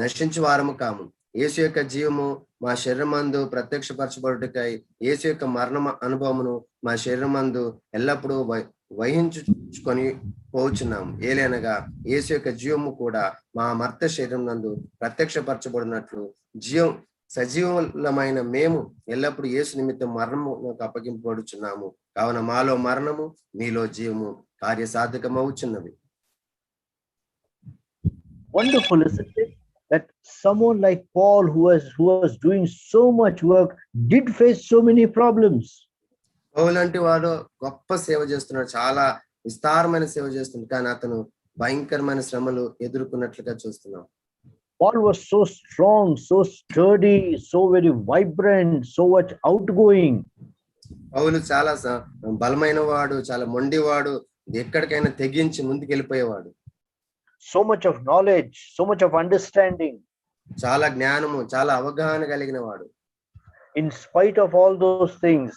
నశించు వారము కాము. యేసు యొక్క జీవము మా శరీరమందు ప్రత్యక్షపరచబడుటకై యేసు యొక్క మరణ అనుభవమును మా శరీరమందు ఎల్లప్పుడూ వహించుకొని పోచున్నాము. ఏలనగా యేసు యొక్క జీవము కూడా మా మర్త శరీరం నందు ప్రత్యక్షపరచబడినట్లు సజీవులమైన మేము ఎల్లప్పుడు యేసు నిమిత్తం మరణముకు అప్పగింపబడుచున్నాము. కావున మాలో మరణము మీలో జీవము కార్యసాధకమవుచున్నవి. Wonderful, isn't it? That someone like Paul, who was doing so much work, did face so many problems. పౌలు లాంటి వాడు గొప్ప సేవ చేస్తున్నాడు, చాలా విస్తారమైన సేవ చేస్తున్నాడు, కానీ అతను భయంకరమైన శ్రమలు ఎదుర్కొన్నట్లుగా చూస్తున్నాం. Paul was so strong, so sturdy, so very vibrant, so much outgoing. పౌలు చాలా బలమైన వాడు, చాలా మొండివాడు, ఎక్కడికైనా తెగించి ముందుకు వెళ్ళిపోయేవాడు. So much of knowledge, so much of understanding. చాలా జ్ఞానము, చాలా అవగాహన కలిగిన వాడు. In spite of all those things,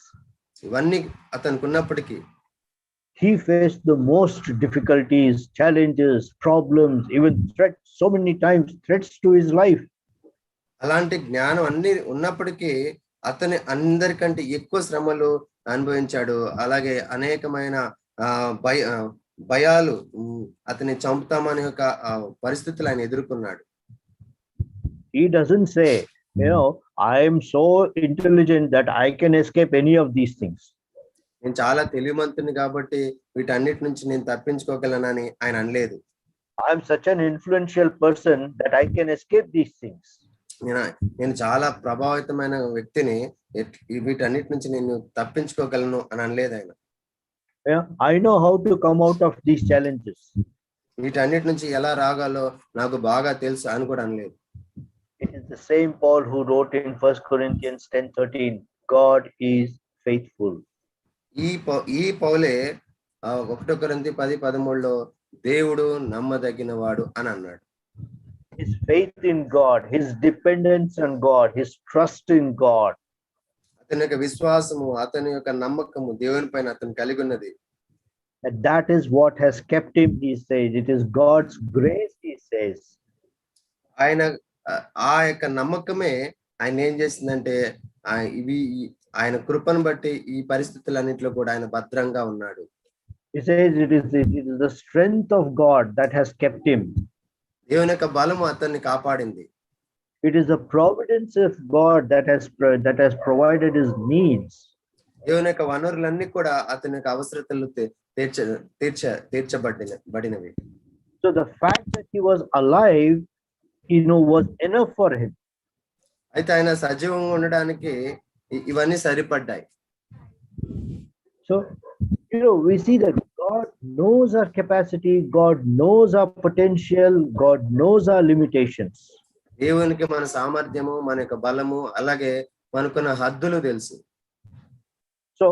ఇవన్నీ అతనికి ఉన్నప్పటికీ he faced the most difficulties, challenges, problems, even threats, so many times threats to his life. అలాంటి జ్ఞానం అన్ని ఉన్నప్పటికీ అతని అందరికంటే ఎక్కువ శ్రమలు అనుభవించాడు. అలాగే అనేకమైన భయాలు, అతని చంపుతామనే ఒక పరిస్థితులు ఆయన ఎదుర్కొన్నాడు. He doesn't say, I am so intelligent that I can escape any of these things. నేను చాలా తెలివిమంతుని కాబట్టి వీటన్నిటి నుంచి నేను తప్పించుకోగలనని ఆయన అనలేదు. I am such an influential person that I can escape these things. నేను చాలా ప్రభావితమైన వ్యక్తిని, వీటన్నిటి నుంచి నేను తప్పించుకోగలను అని అనలేదు ఆయన. I know how to come out of these challenges. వీటన్నిటి నుంచి ఎలా రాగాలో నాకు బాగా తెలుసు అని కూడా అనలేదు. It is the same Paul who wrote in 1 Corinthians 10:13, God is faithful. ఈ పౌలే 1 కొరింథీ 10:13లో దేవుడు నమ్మదగిన వాడు అని అన్నాడు. His faith in God, his dependence on God, his trust in God. అతని యొక్క విశ్వాసము, అతని యొక్క నమ్మకము దేవుని పైన అతను కలిగి ఉన్నది. And that is what has kept him, he says. It is God's grace, he says. ఆ యొక్క నమ్మకమే ఆయన ఏం చేసిందంటే ఆయన కృపను బట్టి ఈ పరిస్థితులన్నింటిలో కూడా ఆయన భద్రంగా ఉన్నాడు. He says it is the strength of God that has kept him. దేవుని యొక్క బలము అతన్ని కాపాడింది. It is the providence of God that has provided his needs. దేవుని యొక్క వనరులన్నీ కూడా అతని యొక్క అవసరతలు తీర్చబడినవి. So the fact that he was alive, was enough for him. అయితే ఆయన సజీవంగా ఉండడానికి ఇవన్నీ సరిపడ్డాయి. So we see that God knows our capacity, God knows our potential, God knows our limitations. దేవునికి మన సామర్థ్యము, మన యొక్క బలము, అలాగే మనకున్న హద్దులు తెలుసు. So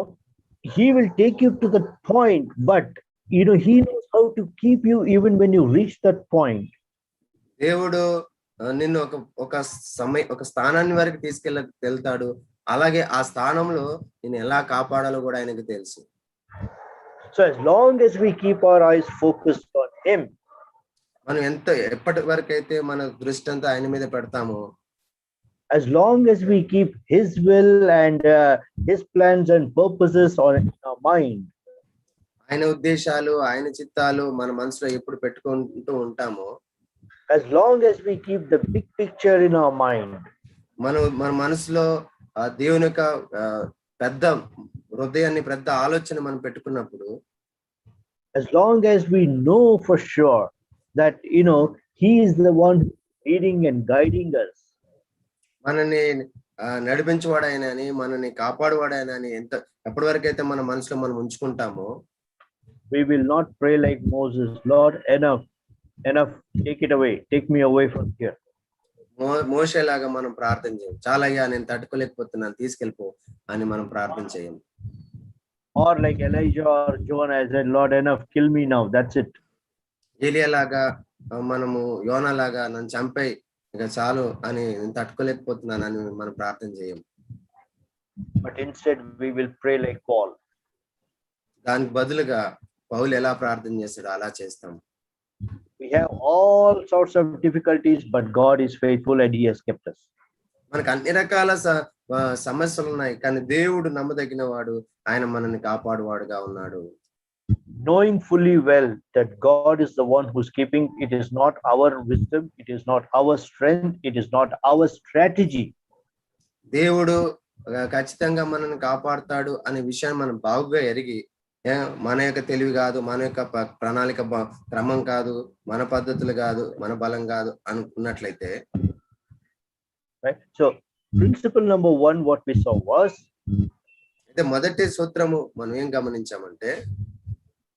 he will take you to that point, but he knows how to keep you even when you reach that point. దేవుడు నిన్ను ఒక స్థానాన్ని వరకు వెళ్తాడు, అలాగే ఆ స్థానంలో నేను ఎలా కాపాడాలో కూడా ఆయనకు తెలుసు. So as long as we keep our eyes focused on him, మనం ఎప్పటి వరకు అయితే మన దృష్టి అంతా ఆయన మీద పెడతామో, as long as we keep his will and his plans and purposes in our mind, ఆయన ఉద్దేశాలు, ఆయన చిత్తాలు మన మనసులో ఎప్పుడు పెట్టుకుంటూ ఉంటామో, as long as we keep the big picture in our mind, మన మనసులో దేవుని యొక్క పెద్ద హృదయాన్ని, పెద్ద ఆలోచన మనం పెట్టుకున్నప్పుడు, as long as we know for sure that he is the one leading and guiding us, మనని నడిపించేవాడాయనని, మనని కాపాడువాడాయనని ఎప్పటి వరకు అయితే మన మనసులో మనం ఉంచుకుంటామో, we will not pray like Moses, Lord, enough, take it away, take me away from here. మోషేలాగా మనం ప్రార్థన చేయం. చాలా అయ్యా, నేను తట్టుకోలేకపోతున్నాను, తీసుకెళ్ళిపో అని మనం ప్రార్థన చేయం. Or like Elijah or Jonah, I said, Lord, enough, kill me now, that's it. ఏలియాలాగా, మనము యోనాలాగా, నన్ను చంపేయి ఇక చాలు అని, నేను తట్టుకోలేకపోతున్నాను అని మనం ప్రార్థన చేయం. But instead we will pray like Paul. దానికి బదులుగా పౌలు ఎలా ప్రార్థన చేస్తాడో అలా చేస్తాం. We have all sorts of difficulties, but God is faithful and he has kept us. మనకు అన్ని రకాల సమస్యలు ఉన్నాయి, కానీ దేవుడు నమ్మదగిన వాడు, ఆయన మనల్ని కాపాడువాడుగా ఉన్నాడు. Knowing fully well that God is the one who's keeping, it is not our wisdom, it is not our strength, it is not our strategy. దేవుడు ఖచ్చితంగా మనల్ని కాపాడుతాడు అనే విషయాన్ని మనం బాగుగా ఎరిగి, మన యొక్క తెలివి కాదు, మన యొక్క ప్రణాళిక క్రమం కాదు, మన పద్ధతులు కాదు, మన బలం కాదు అనుకున్నట్లయితే, right? So principle number 1 what we saw was, అయితే మొదటి సూత్రము మనం ఏం గమనించామంటే,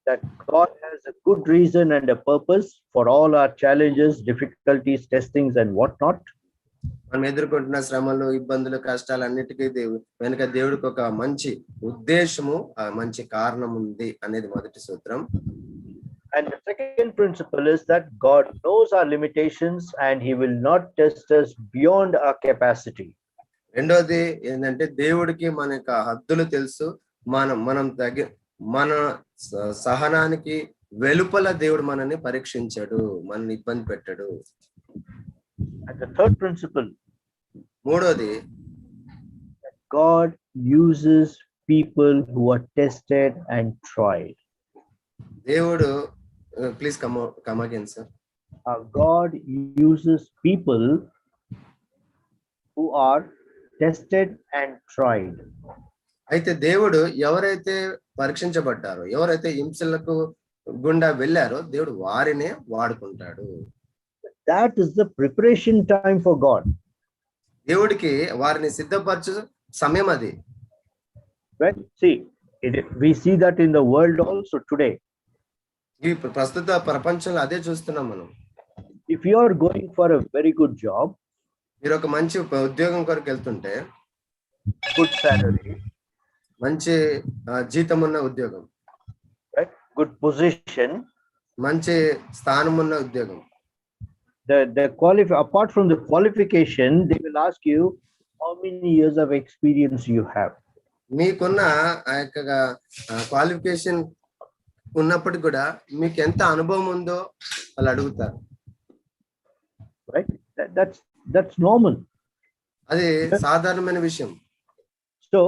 that God has a good reason and a purpose for all our challenges, difficulties, testings and what not. మనం ఎదుర్కొంటున్న శ్రమలు, ఇబ్బందులు, కష్టాలు అన్నిటికీ వెనుక దేవుడికి ఒక మంచి ఉద్దేశము, మంచి కారణం ఉంది అనేది మొదటి సూత్రం. And the second principle is that God knows our limitations and he will not test us beyond our capacity. రెండోది ఏంటంటే, దేవుడికి మన యొక్క హద్దులు తెలుసు, మన సహనానికి వెలుపల దేవుడు మనల్ని పరీక్షించాడు, మనల్ని ఇబ్బంది పెట్టాడు. And the third principle, మూడోది, God uses people who are tested and tried. దేవుడు, please come again sir. God uses people who are tested and tried. అయితే దేవుడు ఎవరైతే పరీక్షించబడ్డారో, ఎవరైతే హింసలకు గుండా వెళ్ళారో, దేవుడు వారినే వాడుకుంటాడు. That is the preparation time for God. దేవుడికి వారిని సిద్ధపరచు సమయం అది. Right? See, we see that in the world also today. ఈ ప్రస్తుత ప్రపంచంలో అదే చూస్తున్నాం మనం. If you are going for a very good job, మీరు ఒక మంచి ఉద్యోగం కొరకు వెళ్తుంటే, good salary, మంచి జీతం ఉన్న ఉద్యోగం, right? Good position, మంచి స్థానం ఉన్న ఉద్యోగం. Apart from the qualification, they will ask you how many years of experience you have. మీకున్న ఆ యొక్క క్వాలిఫికేషన్ ఉన్నప్పటికీ కూడా మీకు ఎంత అనుభవం ఉందో వాళ్ళు అడుగుతారు. Right? That's normal. అది సాధారణమైన విషయం. So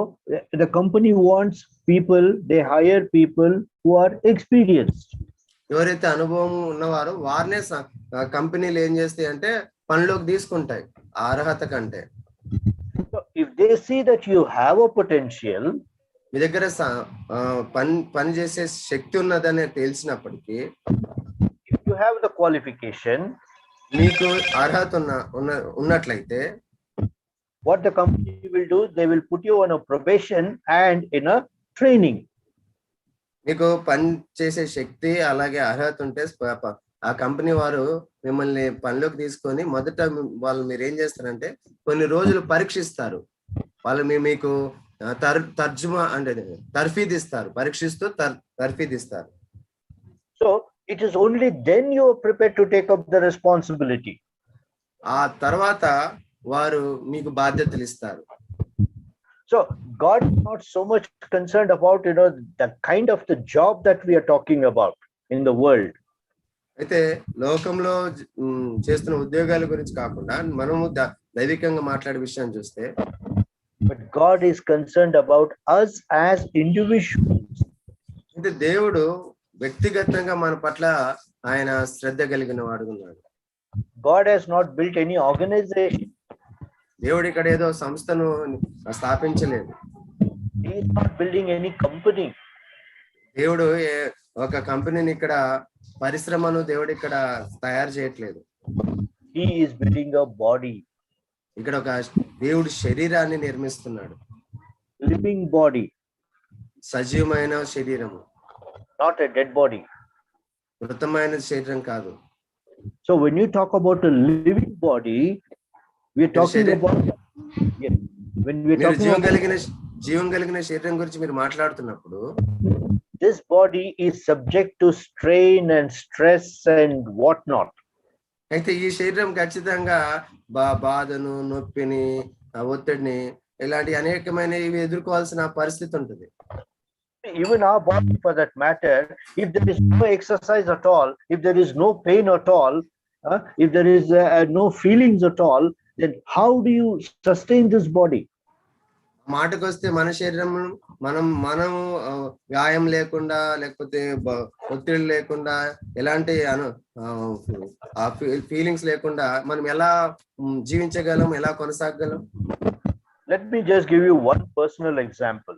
the company wants people, they hire people who are experienced. ఎవరైతే అనుభవం ఉన్నవారో వారినే కంపెనీలు ఏం చేస్తాయి అంటే పనిలోకి తీసుకుంటాయి ఆ అర్హత కంటే. So if they see that you have a potential, మీ దగ్గర పని చేసే శక్తి ఉన్నదని తెలిసినప్పటికీ, if you have the qualification, మీకు అర్హత ఉన్నట్లయితే, what the company will do, they will put you on a probation and in a training. మీకు పని చేసే శక్తి అలాగే అర్హత ఉంటే ఆ కంపెనీ వారు మిమ్మల్ని పనిలోకి తీసుకొని మొదట వాళ్ళు మీరు ఏం చేస్తారంటే కొన్ని రోజులు పరీక్షిస్తారు. వాళ్ళు మీకు తర్జుమా అంటే తర్ఫీదు ఇస్తారు, పరీక్షిస్తూ తర్ఫీదు ఇస్తారు. So it is only then you are prepared to take up the responsibility. ఆ తర్వాత వారు మీకు బాధ్యతలు ఇస్తారు. So God is not so much concerned about the kind of the job that we are talking about in the world. అయితే లోకంలో చేస్తున్న ఉద్యోగాల గురించి కాకుండా మనము దైవికంగా మాట్లాడే విషయం చూస్తే, but God is concerned about us as individuals. అంటే దేవుడు వ్యక్తిగతంగా మన పట్ల ఆయన శ్రద్ధ కలిగిన వాడుకున్నాడు. God has not built any organization. దేవుడు ఇక్కడ ఏదో సంస్థను స్థాపించలేదు. He is not building any company. దేవుడు ఒక కంపెనీని ఇక్కడ పరిశ్రమను దేవుడు ఇక్కడ తయారు చేయట్లేదు. He is building a body. ఇక్కడ ఒక దేవుడు శరీరాన్ని నిర్మిస్తున్నాడు. Living body. సజీవమైన శరీరము. Not a dead body. మృతమైన శరీరం కాదు. So when you talk about a living body, we are talking about, yes, when we are talking about జీవం కలిగిన శరీరం గురించి మీరు మాట్లాడుతున్నప్పుడు, this body is subject to strain and stress and what not. అయితే ఈ శరీరం ఖచ్చితంగా బాధను, నొప్పిని, ఒత్తిడిని, ఇలాంటి అనేకమైన ఇవి ఎదుర్కోవాల్సిన పరిస్థితి ఉంటుంది. Even our body, for that matter, if there is no exercise at all, if there is no pain at all, if there is no feelings at all, then how do you sustain this body? మాటకు వస్తే మన శరీరం మనం గాయం లేకుండా, లేకపోతే ఒత్తిడి లేకుండా, ఎలాంటి ఫీలింగ్స్ లేకుండా మనం ఎలా జీవించగలం, ఎలా కొనసాగలం? Let me just give you one personal example.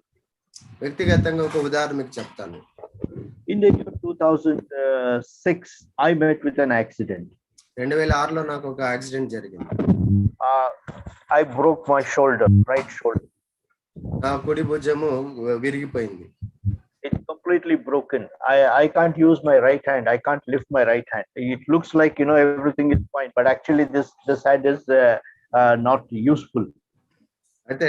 వ్యక్తిగతంగా ఒక ఉదాహరణ మీకు చెప్తాను. In the year 2006, I met with an accident. 2006లో నాకు ఒక యాక్సిడెంట్ జరిగింది. I broke my shoulder, right shoulder. నా కుడి భుజము విరిగిపోయింది. It's completely broken. I can't use my right hand. I can't lift my right hand. It looks like, everything is fine, but actually this hand is not useful. అయితే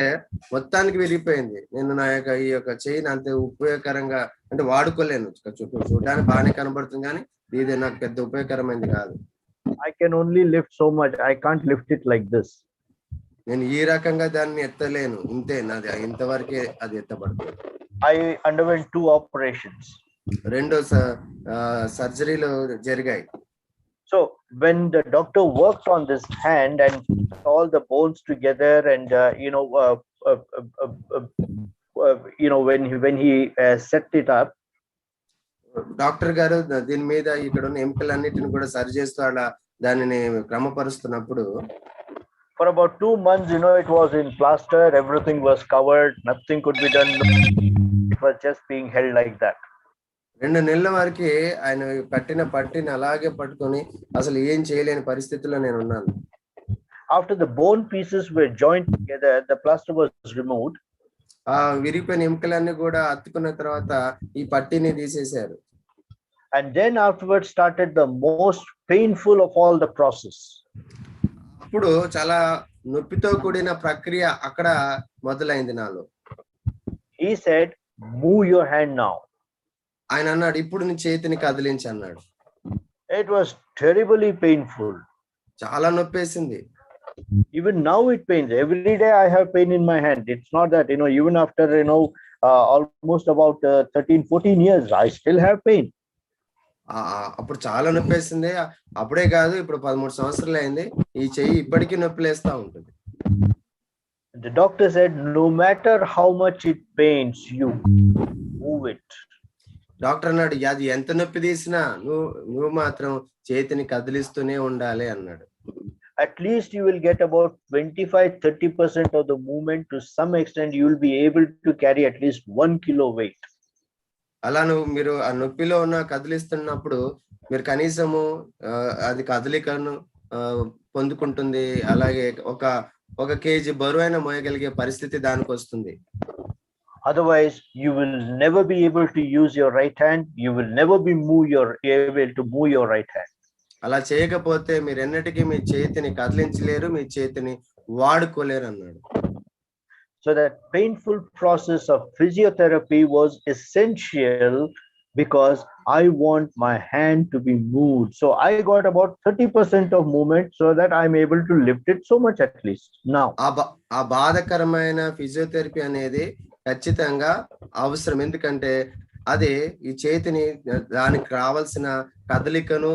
మొత్తానికి విరిగిపోయింది. నేను నా యొక్క ఈ యొక్క చెయ్యిని అంత ఉపయోగకరంగా అంటే వాడుకోలేను. చూడడానికి బాగానే కనబడుతుంది, కానీ ఇది నాకు పెద్ద ఉపయోగకరమైనది కాదు. I can only lift so much. I can't lift it like this. నేను ఈ రకంగా దాన్ని ఎత్తలేను. ఇంతే, నాది ఇంతవరకే అది ఎత్తబడుతుంది. I underwent 2 operations. 2 సర్జరీలు జరిగాయి. So when the doctor worked on this hand and all the bones together, and when he set it up, doctor గారు దీని మీద ఇక్కడ ఉన్న ఎముకలన్నిటిని కూడా సరి చేస్తూ అలా దానిని క్రమపరుస్తున్నప్పుడు, for about 2 months, it was in plaster, everything was covered, nothing could be done. It was just being held like that. 2 నెలల వరకు ఆయన పట్టిని అలాగే పట్టుకొని అసలు ఏం చేయలేని పరిస్థితిలో నేను ఉన్నాను. After the bone pieces were joined together, the plaster was removed. విరిగిపోయిన ఎముకలన్నీ కూడా అతుకున్న తర్వాత ఈ పట్టిని తీసేశారు. And then afterwards started the most painful of all the process. అప్పుడు చాలా నొప్పితో కూడిన ప్రక్రియ అక్కడ మొదలైంది నాలో. He said, move your hand now. ఆయన అన్నాడు, ఇప్పుడు నీ చేతిని కదిలించి అన్నాడు. It was terribly painful. చాలా నొప్పేసింది. Even now it pains. Every day I have pain in my hand. It's not that, even after, almost about 13-14 years, I still have pain. అప్పుడు చాలా నొప్పేసింది. అప్పుడే కాదు, ఇప్పుడు 13 సంవత్సరాలు అయింది. ఈ చెయ్యి ఇప్పటికీ నొప్పిలేస్తా ఉంటుంది. The doctor said, no matter how much it pains you, move it. Doctor అన్నాడు, అది ఎంత నొప్పి తీసినా నువ్వు మాత్రం చేతిని కదిలిస్తూనే ఉండాలి అన్నాడు. At least you will get about 25-30% of the movement. To some extent, you will be able to carry at least 1 kilo weight. అలా మీరు ఆ నొప్పిలో ఉన్న కదిలిస్తున్నప్పుడు మీరు కనీసము అది కదలికను పొందుకుంటుంది. అలాగే ఒక కేజీ బరువైన మోయగలిగే పరిస్థితి దానికి వస్తుంది. Otherwise, you will never be able to use your right hand. You will never be able to move your right hand. అలా చేయకపోతే మీరు ఎన్నటికీ మీ చేతిని కదిలించలేరు, మీ చేతిని వాడుకోలేరు అన్నాడు. So that painful process of physiotherapy was essential because I want my hand to be moved. So I got about 30% of movement so that I'm able to lift it so much at least now. ఆ బాధకరమైన ఫిజియోథెరపీ అనేది ఖచ్చితంగా అవసరం. ఎందుకంటే అది ఈ చేతిని దానికి రావాల్సిన కదలికను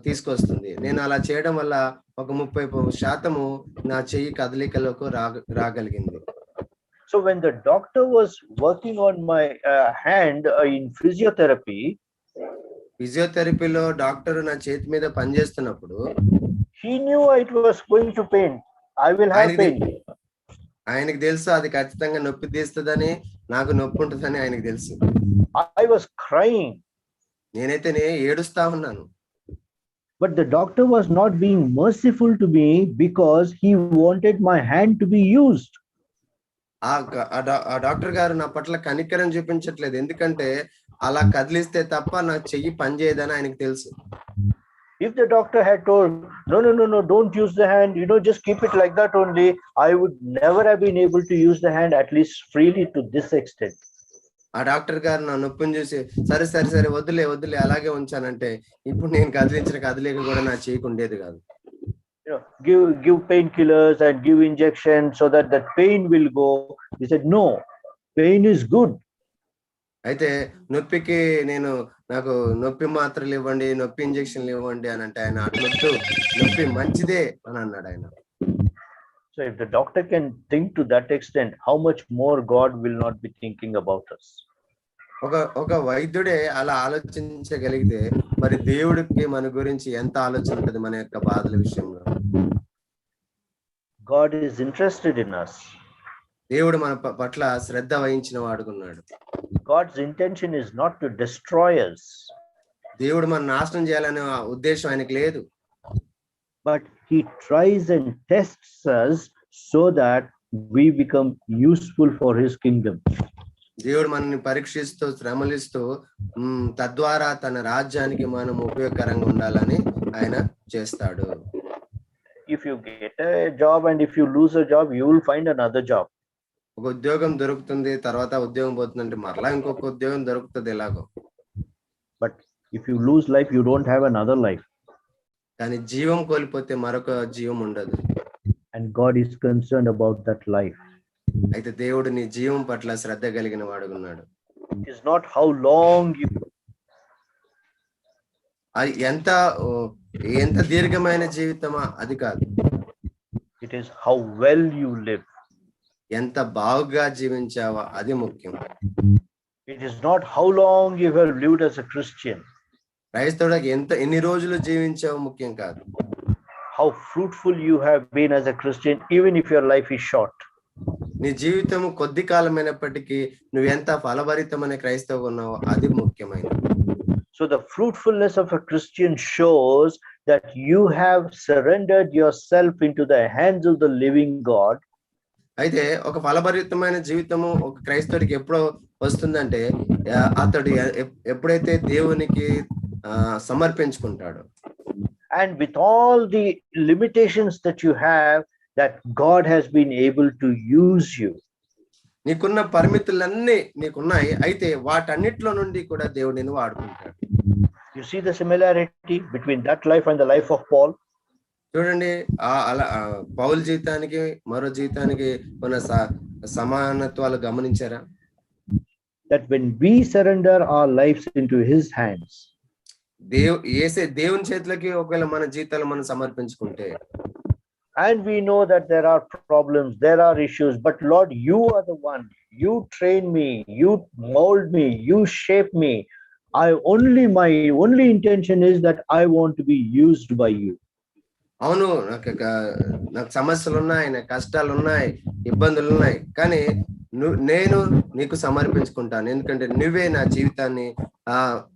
తీసుకొస్తుంది. నేను అలా చేయడం వల్ల ఒక 30% నా చెయ్యి కదలికలకు రాగలిగింది. So when the doctor was working on my hand in physiotherapyలో డాక్టర్ నా చేతి మీద పనిచేస్తున్నప్పుడు he knew it was going to pain. I will have pain. ఆయనకి తెలుసు అది ఖచ్చితంగా నొప్పి తీస్తుందని, నాకు నొప్పి ఉంటుందని ఆయనకి తెలుసు. I was crying, నేనైతే ఏడుస్తా ఉన్నాను. but the doctor was not being merciful to me because he wanted my hand to be used. ఆ డాక్టర్ గారు నా పట్ల కనికరం చూపించట్లేదు, ఎందుకంటే అలా కదిలిస్తే తప్ప నా చెయ్యి పని చేయదని ఆయనకు తెలుసు. If the doctor had told, no, don't use the hand, just keep it like that only, I would never have been able to use the hand at least freely to this extent. ఆ డాక్టర్ గారు నా నొప్పిని చూసి సరే వద్దులే అలాగే ఉంచానంటే ఇప్పుడు నేను కదిలేక కూడా నా చెయ్యికి ఉండేది కాదు. Give painkillers and give injections so that pain will go. He said, no, pain is good. అయితే నొప్పికి నాకు నొప్పి మాత్రలు ఇవ్వండి, నొప్పి ఇంజెక్షన్లు ఇవ్వండి అని అంటే ఆయన అట్లొద్దు, నొప్పి మంచిదే అని అన్నాడు ఆయన. So if the doctor can think to that extent, how much more God will not be thinking about us. ఒక వైద్యుడే అలా ఆలోచించగలిగితే మరి దేవుడికి మన గురించి ఎంత ఆలోచన ఉంటుంది మన యొక్క బాధల విషయంలో. God is interested in us. దేవుడు మన పట్ల శ్రద్ధ వహించిన వాడుకున్నాడు. God's intention is not to destroy us. దేవుడు మన నాశనం చేయాలనే ఉద్దేశం ఆయనకి లేదు. But he tries and tests us so that we become useful for his kingdom. దేవుడు మనల్ని పరీక్షిస్తూ శ్రమలిస్తూ తద్వారా తన రాజ్యానికి మనం ఉపయోగకరంగా ఉండాలని ఆయన చేస్తాడు. If you get a job and if you lose a job, you will find another job. ఒక ఉద్యోగం దొరుకుతుంది, తర్వాత ఉద్యోగం పోతుందంటే మరలా ఇంకొక ఉద్యోగం దొరుకుతుంది ఎలాగో. But if you lose life, you don't have another life. కానీ జీవం కోల్పోతే మరొక జీవం ఉండదు. And God is concerned about that life. అయితే దేవుడు నీ జీవం పట్ల శ్రద్ధ కలిగిన వాడుకున్నాడు. It is not how long you, అది ఎంత దీర్ఘమైన జీవితమా అది కాదు. it is how well you live. ఎంత బాగుగా జీవించావా అది ముఖ్యం. It is not how long you have lived as a Christian. క్రైస్తవుడికి ఎన్ని రోజులు జీవించావు ముఖ్యం కాదు. How fruitful you have been as a Christian, even if your life is short. నీ జీవితం కొద్ది కాలమైనప్పటికీ నువ్వు ఎంత ఫలభరితమైన క్రైస్తవుగా ఉన్నావో అది ముఖ్యమైనది. So the fruitfulness of a Christian shows that you have surrendered yourself into the hands of the living God. అయితే ఒక ఫలభరితమైన జీవితము ఒక క్రైస్తవుడికి ఎప్పుడో వస్తుందంటే అతడు ఎప్పుడైతే దేవునికి సమర్పించుకుంటాడు. And with all the limitations that you have, that God has been able to use you. నీకున్న పరిమితులన్నీ నీకున్నాయి, అయితే వాటన్నిటిలో నుండి కూడా దేవుడు నిన్ను వాడుకుంటాడు. You see the similarity between that life and the life of Paul? చూడండి అలా పౌలు జీవితానికి మరో జీవితానికి ఉన్న సమానత్వాలు గమనించారా? That when we surrender our lives into his hands, దేవుని చేతులకి ఒకవేళ మన జీవితాలు మనం సమర్పించుకుంటే, and we know that there are problems, there are issues, but Lord, you are the one. You train me, you mold me, you shape me. My only intention is that I want to be used by you. అవును, నాకు సమస్యలు ఉన్నాయి, నాకు కష్టాలు ఉన్నాయి, ఇబ్బందులు ఉన్నాయి, కానీ నేను నీకు సమర్పించుకుంటాను, ఎందుకంటే నువ్వే నా జీవితాన్ని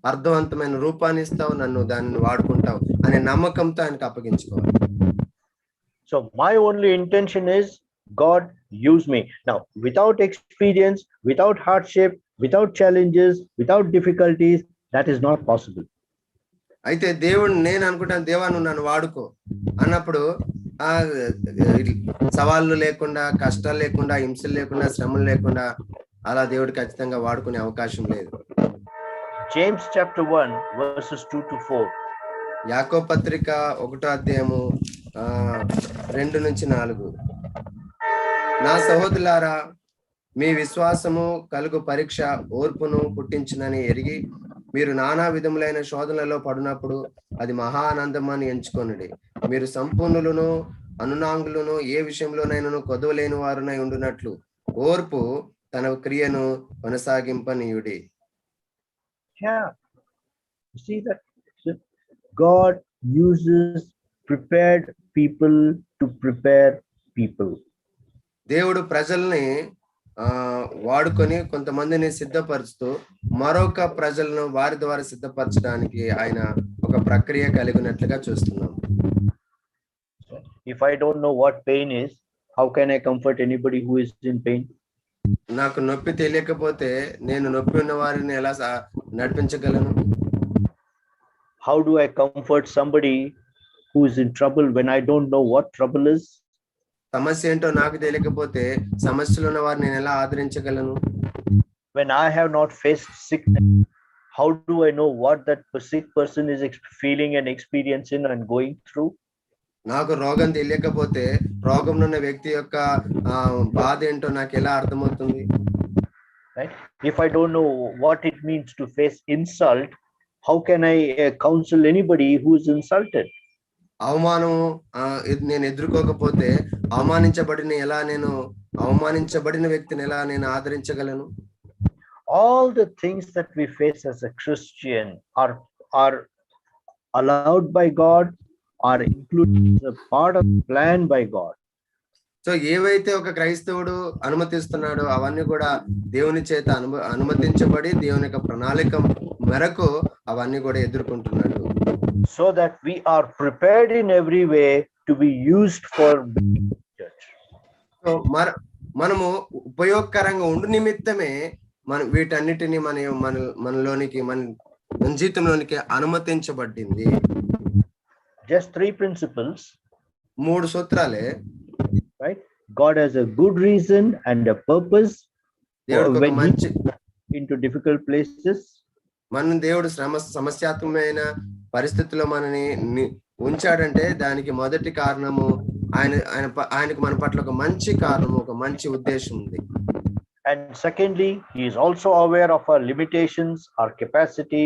అర్థవంతమైన రూపాన్ని ఇస్తావు, నన్ను దాన్ని వాడుకుంటావు అనే నమ్మకంతో ఆయనకు అప్పగించుకోవాలి. So my only intention is, God, use me. Now, without experience, without hardship, without challenges, without difficulties, that is not possible. అయితే దేవుడు నేను అనుకుంటాను, దేవా నువ్వు నన్ను వాడుకో అన్నప్పుడు సవాళ్ళు లేకుండా, కష్టాలు లేకుండా, హింసలు లేకుండా, శ్రమలు లేకుండా అలా దేవుడు ఖచ్చితంగా వాడుకునే అవకాశం లేదు. James chapter 1 verses 2 to 4. యాకోబు పత్రిక 1వ అధ్యాయము 2-4. నా సహోదరులారా, మీ విశ్వాసము కలుగు పరీక్ష ఓర్పును పుట్టించునని ఎరిగి మీరు నానా విధములైన శోధనలలో పడినప్పుడు అది మహా ఆనందమని ఎంచుకొనుడి. మీరు సంపూర్ణులను అనునాంగులను ఏ విషయంలోనైనా కొదవలేని వారునై ఉండునట్లు ఓర్పు తన క్రియను కొనసాగింపనీయుడి. Yeah, you see that God uses prepared people to prepare people. దేవుడు ప్రజల్ని వాడుకొని కొంతమందిని సిద్ధపరుస్తూ మరొక ప్రజలను వారి ద్వారా సిద్ధపరచడానికి ఆయన ఒక ప్రక్రియ కలిగినట్లుగా చూస్తున్నాం. If I don't know what pain is, how can I comfort anybody who is in pain? నాకు నొప్పి తెలియకపోతే నేను నొప్పి ఉన్న వారిని ఎలా నడిపించగలను? How do I comfort somebody who is in trouble when I don't know what trouble is? సమస్య ఏంటో నాకు తెలియకపోతే సమస్యలు ఉన్న వారిని నేను ఎలా ఆదరించగలను? When I have not faced sickness, how do I know what that sick person is feeling and experiencing and going through? నాకు రోగం తెలియకపోతే రోగం ఉన్న వ్యక్తి యొక్క బాధ ఏంటో నాకు ఎలా అర్థమవుతుంది? Right? If I don't know what it means to face insult, how can I counsel anybody who is insulted? అవమానం నేను ఎదుర్కోకపోతే అవమానించబడిన వ్యక్తిని ఎలా నేను ఆదరించగలను? All the things that we face as a Christian are allowed by God, are included as a part of the plan by God. So ఏవైతే ఒక క్రైస్తవుడు అనుమతిస్తున్నాడో అవన్నీ కూడా దేవుని చేత అనుమతించబడి దేవుని యొక్క ప్రణాళిక మేరకు అవన్నీ కూడా ఎదుర్కొంటున్నాడు. So that we are prepared in every way to be used for church. So మనము ఉపయోగకరంగా ఉండు నిమిత్తమే మనం వీటన్నిటిని మనలోనికి మన జీవితంలోనికి అనుమతించబడింది. Just 3 principles. 3 సూత్రాలే. Right? God has a good reason and a purpose when he into difficult places. దేవుడు సమస్యాత్మకమైన పరిస్థితుల్లో మనని ఉంచాడంటే దానికి మొదటి కారణము ఆయనకు మన పట్ల ఒక మంచి కారణము, ఒక మంచి ఉద్దేశం ఉంది. And secondly, he is also aware of our limitations, our capacity.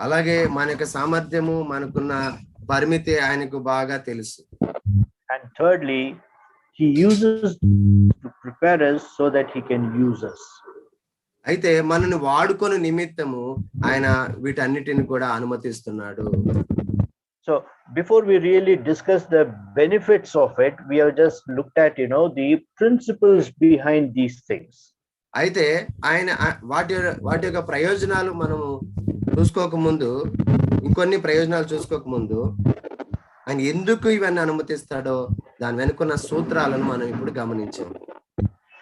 అలాగే మన యొక్క సామర్థ్యము, మనకున్న పరిమితి ఆయనకు బాగా తెలుసు. And thirdly, he uses to prepare us so that he can use us. అయితే మనల్ని వాడుకొని నిమిత్తము ఆయన వీటన్నిటిని కూడా అనుమతిస్తున్నాడు. So before we really discuss the benefits of it, we have just looked at the principles behind these things. అయితే ఆయన వాటి యొక్క ప్రయోజనాలు మనము చూసుకోకముందు, ఇంకొన్ని ప్రయోజనాలు చూసుకోకముందు ఆయన ఎందుకు ఇవన్నీ అనుమతిస్తాడో దాని వెనుకున్న సూత్రాలను మనం ఇప్పుడు గమనించాము.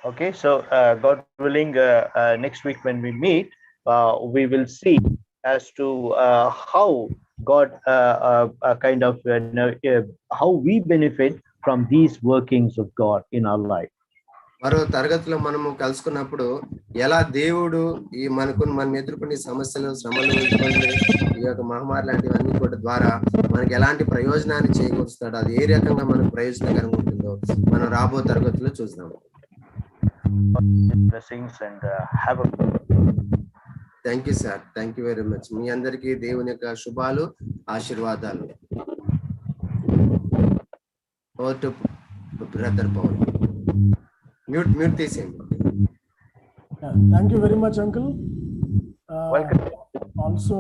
Okay, so God willing, next week when we meet, we will see as to how God kind of how we benefit from these workings of God in our life. మరో తరగతిలో మనము కలుసుకున్నప్పుడు ఎలా దేవుడు ఈ మనం ఎదుర్కొనే సమస్యలు, శ్రమలు, ఇబ్బందులు, ఈ యొక్క మహమ్మారి లాంటివన్నీ కూడా ద్వారా మనకి ఎలాంటి ప్రయోజనాన్ని చేకూరుస్తాడో, అది ఏ రకంగా మనకు ప్రయోజనకరంగా ఉంటుందో మనం రాబో తరగతిలో చూద్దాం. Blessings and have a thank you sir, thank you very much. మీ అందరికీ దేవుని యొక్క శుభాలు, ఆశీర్వాదాలు. బ్రదర్ పవన్ మ్యూట్ తీసేయండి. Thank you very much, uncle. welcome. Also